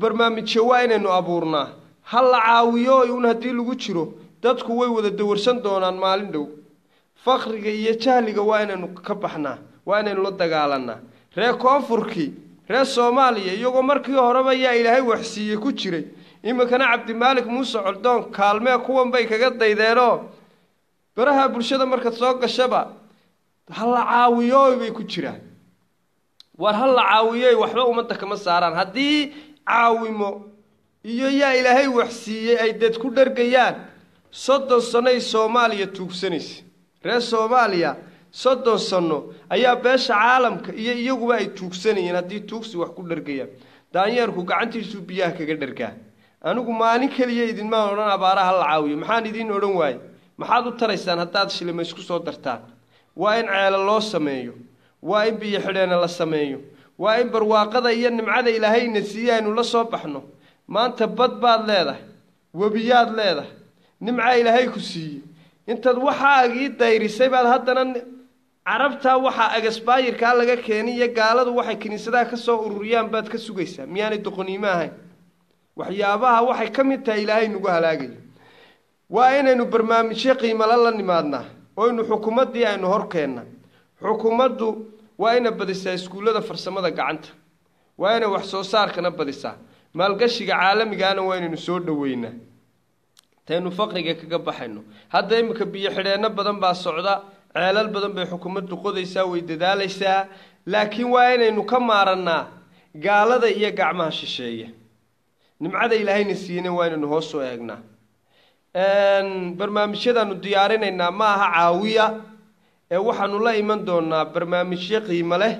[SPEAKER 1] barnaamijyo waa inaynu abuurnaa hal la caawiyo uun haddii lagu jiro dadku way wada dawarsan doonaan maalin dhow faqriga iyo jahliga waa inaynu ka baxnaa waa inaynu la dagaalanaa reer koonfurkii reer Soomaaliya iyagoo markii horeba yaa ilaahay wax siiyay ku jiray iminkana Cabdimaalik Muuse Coldoon kaalmee kuwan bay kaga daydeenoo baraha bulshada markaad soo gashaba hal la caawiyo bay ku jiraan war hal la caawiyo waxba ummadda kama saaraan haddii caawimo iyo yaa ilaahay wax siiyay ay dad ku dhargayaan soddon sanoy soomaaliya tuugsanaysa reer soomaaliya soddon sano ayaa beesha caalamka iyo iyaguba ay tuugsanayeen haddii tuugsi wax ku dhargayaan daanyeerku gacantiisuu biyaha kaga dhargaa anigu maalin keliya idinmaan odhan abaaraha la caawiyo maxaan idiin odhan waaye maxaad u taraysaan haddaad shilima isku soo dartaan waa in ceelo loo sameeyo waa in biyo xidheena la sameeyo waa in barwaaqada iyo nimcada ilaahayna siiye aynu la soo baxno maanta bad baad leedahay webiyaad leedahay nimca ilaahay ku siiyey intaad waxaagii dayrisay baad haddana carabtaa waxaa agasbaayirkaa laga keenay iyo gaaladu waxay kiniisadaha ka soo ururiyaan baad ka sugaysaa miyaanay doqoniimo ahayn waxyaabaha waxay ka mid tahay ilaahay nagu halaagayo waa inaynu barnaamijyo qiimala la nimaadnaa oo aynu xukuumaddii aynu horkeenna xukuumaddu waa ina badisaa iskuullada farsamada gacanta waa inay wax soo saarkana badisaa maalgashiga caalamigaana waa inaynu soo dhoweynaa taynu faqriga kaga baxayno hadda imika biyo xidheenno badan baa socda ceelal badan bay xukuumaddu qodaysaa way dadaalaysaa laakiin waa inaynu ka maarannaa gaalada iyo gacmaha shisheeye nimcada ilaahayna siiyeyna waa inaynu hoos soo eegnaa barnaamijyadaanu diyaarinaynaa ma aha caawiya ee waxaanu la iman doonaa barnaamijyo qiimo leh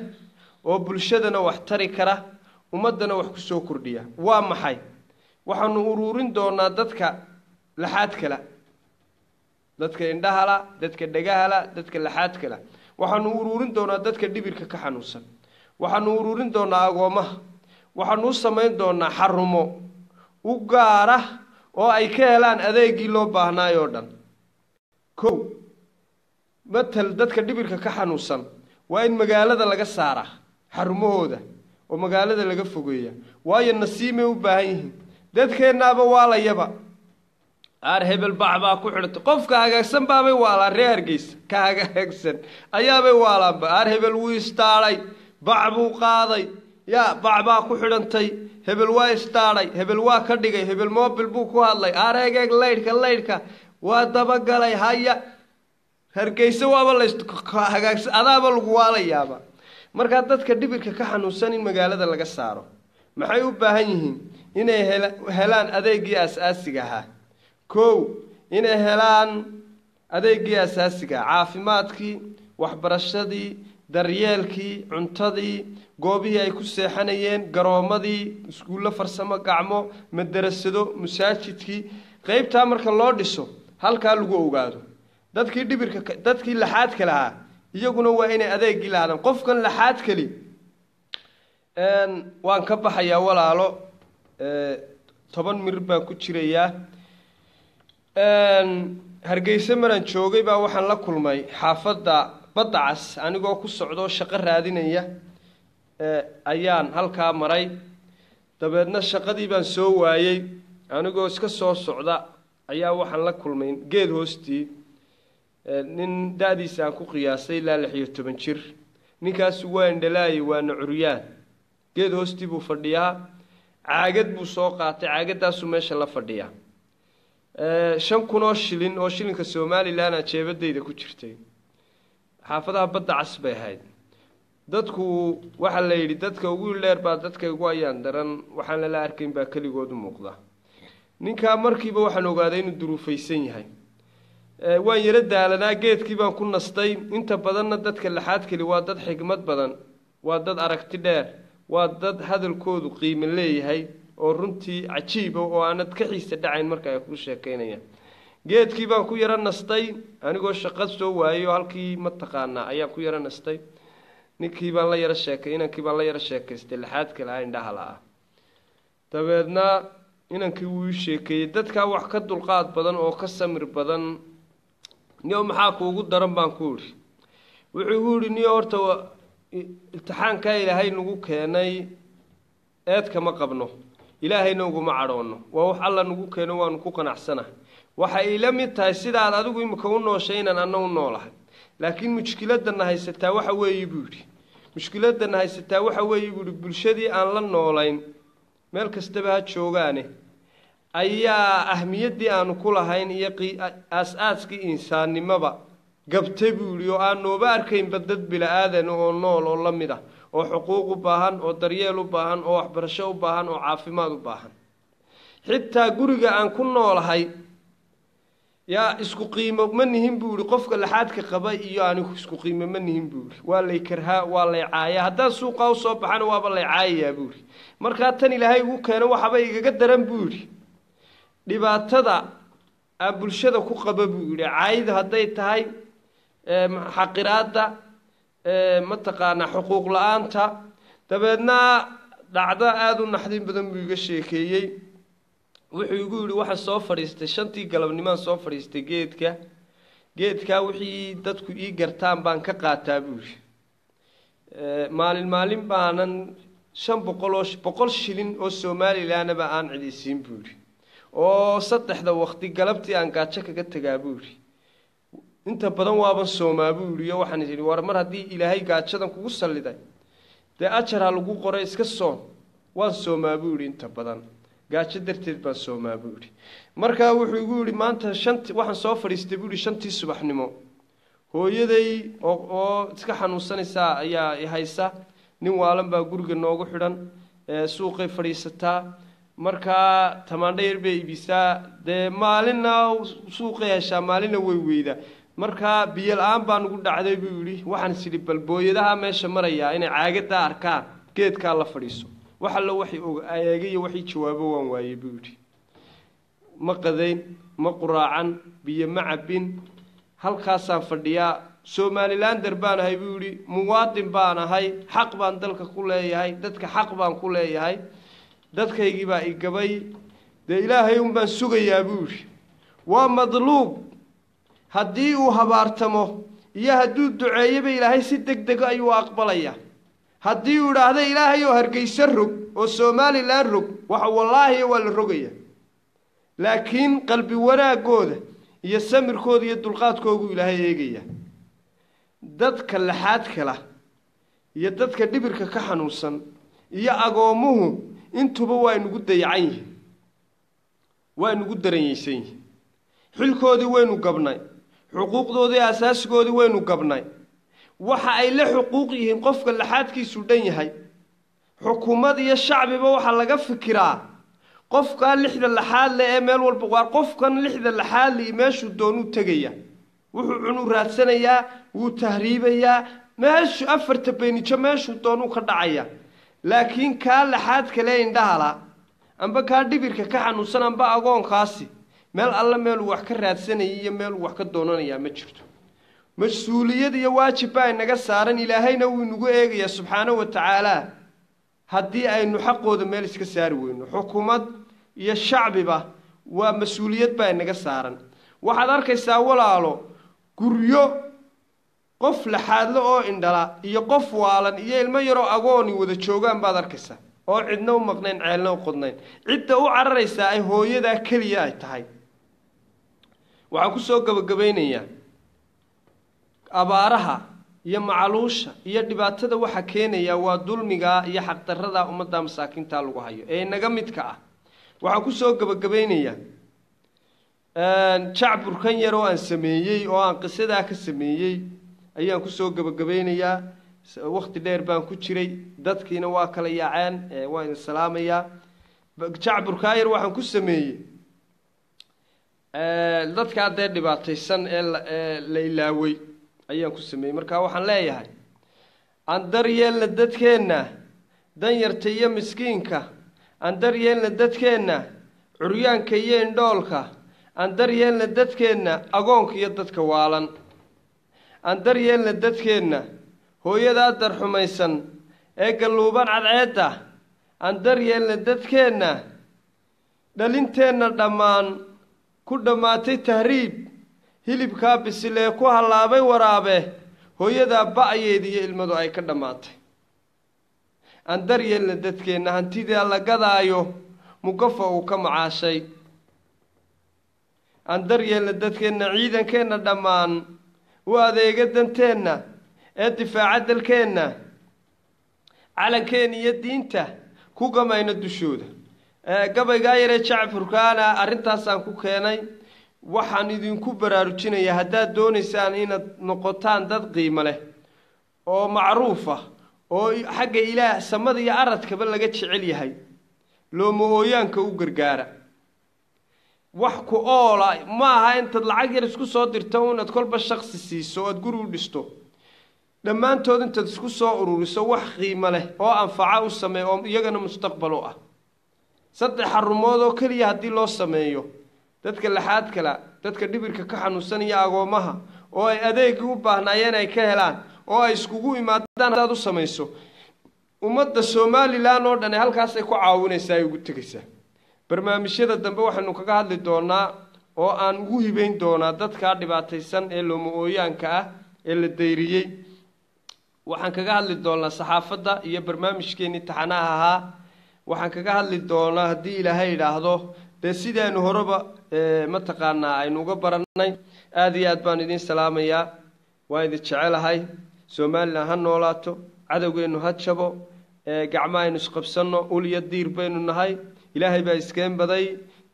[SPEAKER 1] oo bulshadana wax tari kara ummaddana wax ku soo kordhiya waa maxay waxaanu uruurin doonaa dadka laxaad kala dadka indhahala dadka dhagahala dadka laxaad kala waxaanu uruurin doonaa dadka dhibirka ka xanuunsan waxaanu uruurin doonaa agoomaha waxaanu u samayn doonaa xarumo u gaara oo ay ka helaan adeegii loo baahnaayo oo dhan kow matal dadka dhibirka ka xanuunsan waa in magaalada laga saaraa xarumahooda oo magaalada laga fogeeya waayo nasiimay u baahan yihiin dadkeennaaba waa layaba aar hebel bacbaa ku xidhata qofka hagaagsan baabay waalaa ree Hargeysa ka hagaagsan ayaabay waalaanba aar hebel wuu istaadhay bac buu qaaday yaa bacbaa ku xidhantay hebel waa istaadhay hebel waa ka dhigay hebel moobil buu ku hadlay aar egeeg laydhka waa dabagalay haya Hargeysa waaba la hagaagsan adaaba lagu waalayaaba marka dadka dhibirka ka xanuunsan in magaalada laga saaro maxay u baahan yihiin inay helaan adeegii asaasiga ah kow inay helaan adeegii asaasiga caafimaadkii waxbarashadii daryeelkii cuntadii goobihii ay ku seexanayeen garoomadii iskuulo farsamo gacmo madrasado masaajidkii qaybta marka loo dhiso halka lagu ogaado dadkii dhibirka dadkii laxaadka lahaa iyaguna waa inay adeegii lahaadaan qofkan laxaad kali waan ka baxayaa walaalo 10 mir baan ku jirayaa Hargeysa maraan joogay baa waxaan la kulmay xaafadda Badacas anigoo ku socdo shaqo raadinaya ayaan halkaa maray dabeedna shaqadii baan soo waayay anigoo iska soo socda ayaa waxaan la kulmay geed hoostii nin daadiisa aan ku qiyaasay ilaa 16 jir ninkaas waa indhalaay waana curyaan geed hoostii buu fadhiyaa caagad buu soo qaatay caagadaasuu meesha la fadhiyaa 5,000 shilin oo shilinka Soomaaliland jeebadayda ku jirtay xaafadaha Badacas bay ahayd dadku waxa la yiri dadka ugu leer baa dadka ugu ayaan daran waxaan la arkayn baa kaligood u muuqda ninka markiiba waxaan ogaaday inuu duruufaysan yahay waan yara daalanaa geedkii baan ku nastay inta badanna dadka laxaad kali waa dad xigmad badan waa dad aragti dheer waa dad hadalkoodu qiimo leeyahay oo runtii cajiib oo aanad ka xiisa dhacayn marka ay ku sheekeynayaan geedkii baan ku yara nastay anigoo shaqo soo waayay halkii ma taqaanaa ayaan ku yara nastay ninkii baan la yara sheekay inankii baan la yara sheekaystay laxaad kale indhaha la dabeedna inankii wuu sheekeeyay dadka wax ka dulqaad badan oo ka samir badan niyo maxaa kuugu daran baan ku yiri wuxuu yiri niyo horta imtixaanka ilaahay nagu keenay eedka ma qabno ilaahayna ugu ma cadhoono waa wax alla nagu keeno waan ku qanacsana waxa ila mid tahay sidaad adigu imka u nooshaynan annagu noolahay laakiin mushkiladana haysataa waxa weeye buuri mushkiladana haysataa waxa weeye buuri bulshadii aan la noolayn meel kastaba ha joogaane ayaa ahmiyadii aan ku lahayn iyo aasaaskii insaannimada gabtay buuri oo aan nooba arkayn dad bila aadan oo nool oo lamid ah oo xuquuq u baahan oo daryeel u baahan oo waxbarasho u baahan oo caafimaad u baahan xitaa guriga aan ku noolahay yaa isku qiimo ma nihin buu yidhi qofka laxaadka qaba iyo anigu isku qiimo ma nihin buu yidhi waa lay karhaa waa lay caaya haddaan suuqa u soo baxana waaba lay caayayaa buu yidhi markaa tan ilaahay ugu keeno waxaba igaga daran buu yidhi dhibaatada aan bulshada ku qaba buu yidhi caayida hadday tahay xaqiraadda mataqaanaa xuquuq la-aanta dabeedna dhacdo aada u naxdin badan buu iga sheekeeyey wuxuu igu yidhi waxaan soo fadhiistay 5tii galabnimaan soo fadhiistay geedkaa wixii dadku ii gartaan baan ka qaataa buu yidhi maalin baanan 100 shilin oo Somalilandba aan cidisiin buu yidhi oo 3 waqti galabtii aan gaajo kaga tagaa buu yidhi inta badan waaban soomaa buu yidhi waxaan yidhi war mar haddii ilaahay gaajadan kugu salliday dee ajar lagu qoray iska soon waan soomaa buu yidhi inta badan gaajo darteed baan soomaa buu yidhi markaa wuxuu igu yidhi maanta waxaan soo fadhiistay buu yidhi 5tii subaxnimo hooyaday oo iska xanuunsanaysaa ayaa i haysa nin waalan baa guriga noogu xidhan suuqay fadhiisataa markaa tamaandho yar bay ibisaa dee maalinna suuqay heshaa maalinna way weydaa markaa biyo la-aan baa nugu dhacday buu yidhi waxaan is idhi bal booyadaha meesha marayaa inay caagada arkaan geedkaa la fadhiiso wax alla waxay eegayo waxay jawaabo waan waayey buu yidhi ma qadayn ma quraacan biyo ma cabbin halkaasaan fadhiyaa Somalilander baan ahay buu yidhi muwaadin baan ahay xaq baan dalka ku leeyahay dadka xaq baan ku leeyahay dadkaygii baa i gabay dee ilaahay baan sugayaa buu yidhi waa madluub haddii uu habaartamo iyo hadduu duceeyaba ilaahay si degdeg ayuu aqbalayaa haddii uu idhaahdo ilaahay oo Hargeysa rog oo Somaliland rog waxa wallaahi waa la rogaya laakiin qalbi wanaagooda iyo samirkooda iyo dulqaadkoodu ilaahay eegaya dadka laxaadka la iyo dadka dhibirka ka xanuunsan iyo agoomuhu intuba waa inugu dayacan yihiin waa inugu daranyeysan yihiin xilkoodii waynu gabnay xuquuqdoodii asaasigoodii waynu gabnay waxa ay la xuquuq yihiin qofka laxaadkiisu dhan yahay xukuumad iyo shacbiba waxa laga fikiraa qofka 6 laxaad leh ee meel walba waa qofkan 6 laxaad leh meeshuu doonuu tagaya wuxuu cunu raadsanayaa wuu tahriibayaa meeshu 4 beenijo meeshuu doonuu ka dhacaya laakiin ka laxaad kale indhahala amba ka dhibirka ka xanuunsan amba agoonkaasi meel alla meel wax ka raadsanayay iyo meel wax ka doonanaya ma jirto mas'uuliyad iyo waajib ay naga saaran ilaahayna uu nagu eegaya subxaanahu wa ta'ala haddii aynu xaqooda meel iska saari weyno xukuumad iyo shacbiba waa mas'uuliyad baa naga saaran waxaad arkaysaa walaalo guryo qof laxaadlo oo indhala iyo qof waalan iyo ilmo yaro agooni wada joogaan baad arkaysaa oo cidna u maqnayn ceelna u qodnayn cidda u cararaysaa ay hooyada kaliya ay tahay waxaan ku soo gabagabaynayaa abaaraha iyo macaluusha iyo dhibaatada waxa keenaya waa dulmiga iyo xaq darrada ummadda masaakiinta lagu hayo ee naga midka ah waxaan ku soo gabagabaynayaa jacburkan yar oo aan sameeyey oo aan qisada ka sameeyey ayaan ku soo gabagabaynayaa waqti dheer baan ku jiray dadkiina waa kala yaaceen waa in salaamaya jacburka yar waxaan ku sameeyey dadka hadee dhibaataysan ee la ilaaway ayaan ku sameeyey markaa waxaan leeyahay aan daryeelna dadkeenna dan yarta iyo miskiinka aan daryeelna dadkeenna curyaanka iyo indhoolka aan daryeelna dadkeenna agoonka iyo dadka waalan aan daryeelna dadkeenna hooyadaa darxumaysan ee galluuban cadceedda aan daryeelna dadkeenna dhalinteenna dhammaan ku dhammaatay tahriib hilibkaa bisilee ku hallaabay waraabe hooyadaa ba'yeed iyo ilmadu ay ka dhammaatay aan daryeelna dadkeenna hantidaa la gadaayo mugafa uu ka macaashay aan daryeelna dadkeenna ciidankeenna dhammaan u adeega danteenna ee difaaca dalkeenna calankeenna iyo diinta ku gamayna dushooda gabaygaa yaree jacburkaana arrintaasaan ku keenay waxaan idinku baraarujinayaa haddaad doonaysaan inaad noqotaan dad qiimo leh oo macruuf ah oo xagga ilaah samada iyo aradkaba laga jecel yahay looma ooyaanka u gargaara wax ku oola maaha intaad lacag yar isku soo dirto inaad kolba shakhsi siiso aad guri u dhisto dhammaantood intaad isku soo ururiso wax qiimo leh oo anfaca u sameeyo oo iyagana mustaqbal u ah 3 xarumood oo kaliya hadii loo sameeyo dadka laxaad kala dadka dhibirka ka xanuunsan iyo agoomaha oo ay adeeg u baahnayeen ay ka helaan oo ay iskugu imaadaan dad u sameeyso ummadda Soomaaliland oo dhan halkaas ay ku caawinaysaa ay ugu tagaysaa barnaamijyada dambe waxaanu kaga hadli doonaa oo aan ugu hibeyn doonaa dadka dhibaataysan ee loomooyaanka ah ee la deyriyay waxaan kaga hadli doonaa saxaafadda iyo barnaamijkeeni taxanaha ahaa waxaan kaga hadli doonaa hadii Ilaahay yiraahdo sidaanu horeba ma taqaanaa aynu uga baranay aad iyo aad baan idin salaamayaa waa idin jecelahay Soomaaliland ha noolaato cadawgeenu ha jabo gacmaaynu isqabsano uliya diir baynu nahay Ilaahay baa iskeen baday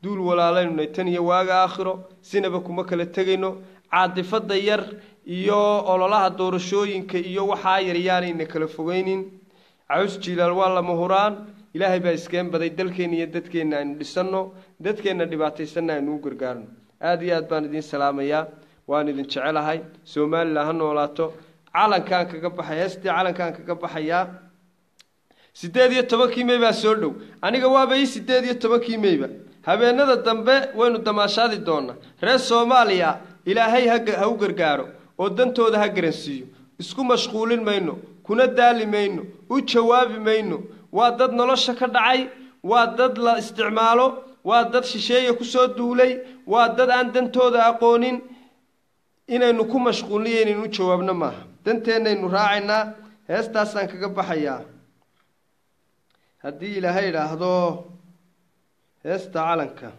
[SPEAKER 1] duul walaalaynu tan iyo waaga aakhiro sinaba kuma kala tagayno caadifada yar iyo ololaha doorashooyinka iyo waxa yaryaanayna kala fogeynin caws jilaal waa la muhuraan Ilaahay baa iskeen baday dalkeena iyo dadkeena aynu dhisano dadkeena dhibaataysan aynu u gargaarno aad iyo aad baan idin salaamayaa waan idin jecelahay Soomaaliland ha noolaato calankan kaga baxay heestii calankan kaga baxaya 18 May baa soo dhow aniga waaba 18 May habeenada dambe waynu damaashaadi doona reer Soomaaliya Ilaahay ha u gargaaro oo dantooda ha garansiiyo isku mashquulin mayno kuna daali mayno u jawaabi mayno waa dad nolosha ka dhacay waa dad la isticmaalo waa dad shisheeye ku soo duulay waa dad aan dantooda aqoonin inaynu ku mashquuliyeen inuu jawaabna maaha danteenaynu raacaynaa heestaasaan kaga baxayaa haddii Ilaahay yiraahdo heesta calanka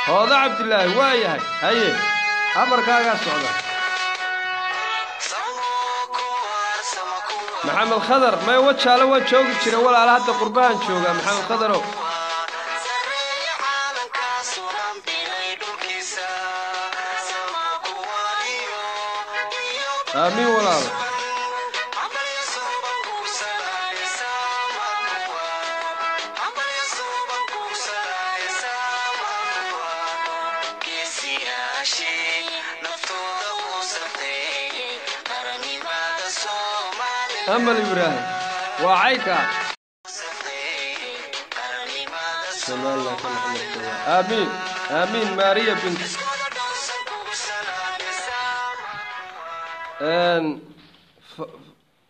[SPEAKER 1] هذا عبد الله وايهاي هاي أمركاغا سعودة محمد خضر ما يوجه على وجه شوقي تشري ولا على هذا قربان شوقه محمد خضر آمين ولا أمل إبراهيم وعيكا آمين آمين ماريا بنت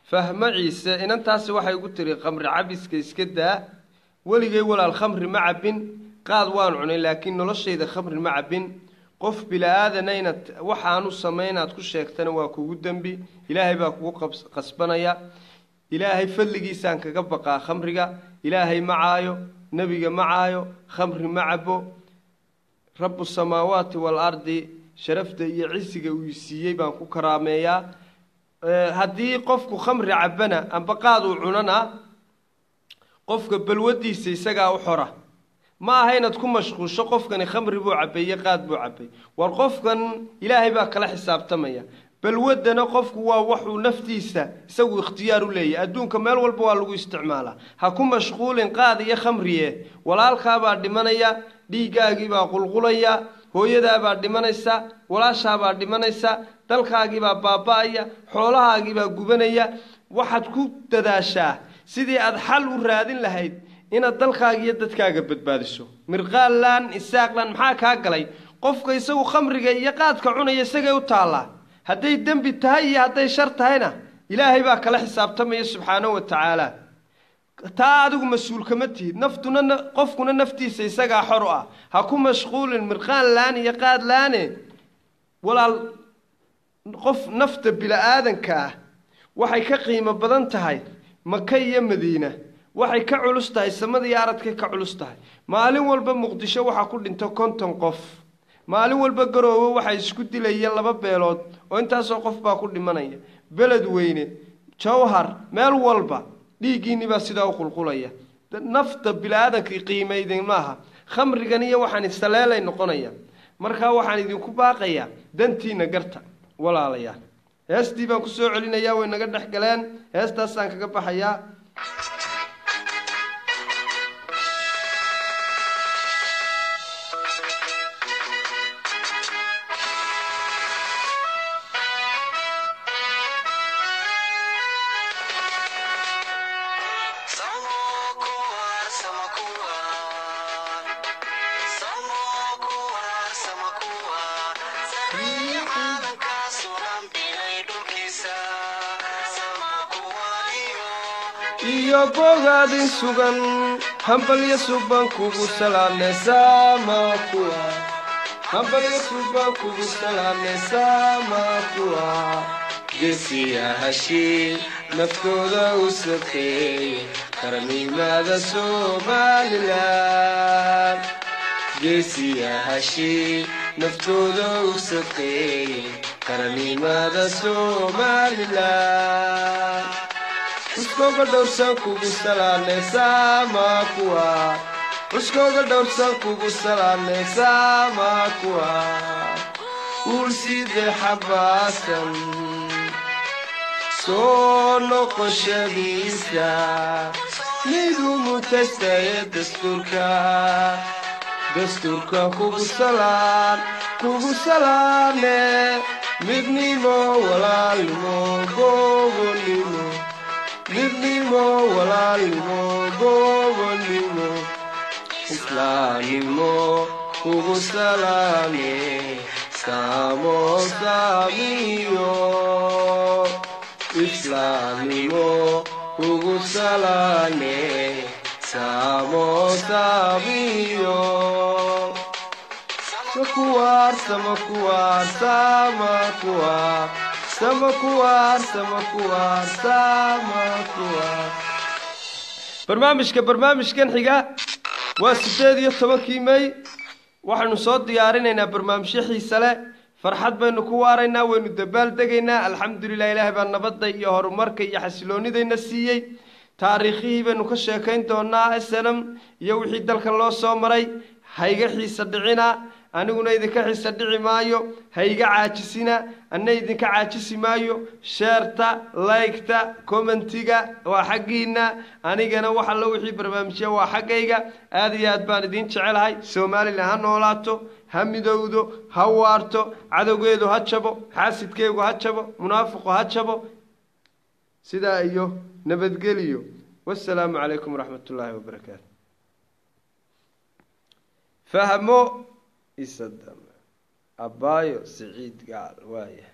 [SPEAKER 1] فهم عيسى إن أنت سواحي قلت لي خمر عبس كيسكدا ولي ولا الخمر مع بن قاد وانعني لكن نلش إذا خمر مع بن قف بلا هذا نينت وحانو سمينات كل شيء اكتنوا كو دنبي إلهي باكو قصبنا يا إلهي فلقي سانك قبقى خمرقا إلهي معايو نبي معايو خمر معبو رب السماوات والأرض شرفت يعيسك ويسيي بانكو كراميا هدي قفكو خمر عبنا أم بقادو عننا قفك بالودي سيساقا وحرة ما هينا تكون مشغول شو قفكن خمر بو عبي قاد بو عبي والقفكن إلهي باك لا حساب تميا بالودنا قفك وحو نفتيسا يسوي اختيار لي أدون كمال والبوا لغو استعماله هكون مشغول قاد يا خمريه ولا الخابا دمانيا ديقاقي با قلقليا هويدا با دمانيسا ولا شابا دمانيسا دلقاقي با بابايا حولهاقي با قبانيا waxaad ku dadaashaa sidii aad xal u raadin lahayd inaad dalkaaga iyo dadkaaga badbaadiso mirqaalan isaaqlan maxaa ka galay qofka isagu khamriga iyo qaadka cunaya isaga u taala haday dambi tahay iyo haday shar tahayna ilaahay baa kala xisaabtamaya subhanahu wa ta'ala taa adigu mas'uul kama tihid naftuna qofkuna naftiisa isaga xor ah ha ku mashquulin mirqaalan iyo qaadlaane walaal qof nafta bila aadanka waxay ka qiimo badan tahay Makka iyo Madiina waxay ka culus tahay samada iyo aradka ka culus tahay maalin walba Muqdisho waxa ku dhinto 50 qof maalin walba garoowe waxay isku dilayeen laba beelood oo intaasoo qof baa ku dhimanaya beled weyne jawhar meel walba dhiigiinni baa sidaa u qulqulaya nafta bilaadanka qiimaydin maaha khamrigan iyo waxaan isaleelay noqonaya markaa waxaan idinku baaqayaa dantiina garta walaalayaal heestii baan ku soo celinayaa way naga dhex galeen heestaasaan kaga baxayaa iyo bogaadin sugan hambalyo suban kugu salaamne samakuwa hambalyo suban kugu salaamne samakuwa geesiya hashii naftooda u sakeeye qarannimada Somaliland geesiya hashii naftooda u sakeeye qarannimada Somaliland uskoga dhowrsan kugu salaamne samakuwa uskoga dhowrsan kugu salaamne samakuwa urside xabaasan soo noqoshadiisa midu mutaystaye dastuurka kugu salaamne midnimo walaalnimo gobonnimo midnimo walaalnimo gobonnimo islaamnimo kugu salaamne samo samiyo islaamnimo kugu salaamne samo samiyo samakuwar barnaamijkan xiga waa 18 May waxaanu soo diyaarinaynaa barnaamijyo xiiso leh farxad baynu ku waaraynaa waynu dabaal degaynaa alxamdulillaah ilaahay baa nabadda iyo horumarka iyo xasiloonidayna siiyey taariikhihii baynu ka sheekayn doonaa SNM iyo wixii dalka loo soo maray hayga xiisa dhicina aniguna idinka xiisa dhici maayo hayga caajisina anna idinka caajisi maayo sheerta like-ta commentiga waa xaggiina anigana waxa la wixii barnaamijyo waa xaggayga aad iyo aad baan idin jecelahay Soomaaliland ha noolaato ha midowdo ha waarto cadowgeedu ha jabo xaasidkeegu ha jabo munaafiqu ha jabo sidaa iyo nabadgeliyo wassalaamu calaykum waraxmatullaahi wabarakaatu fahmo isadam abayo Saciid Gaal waaye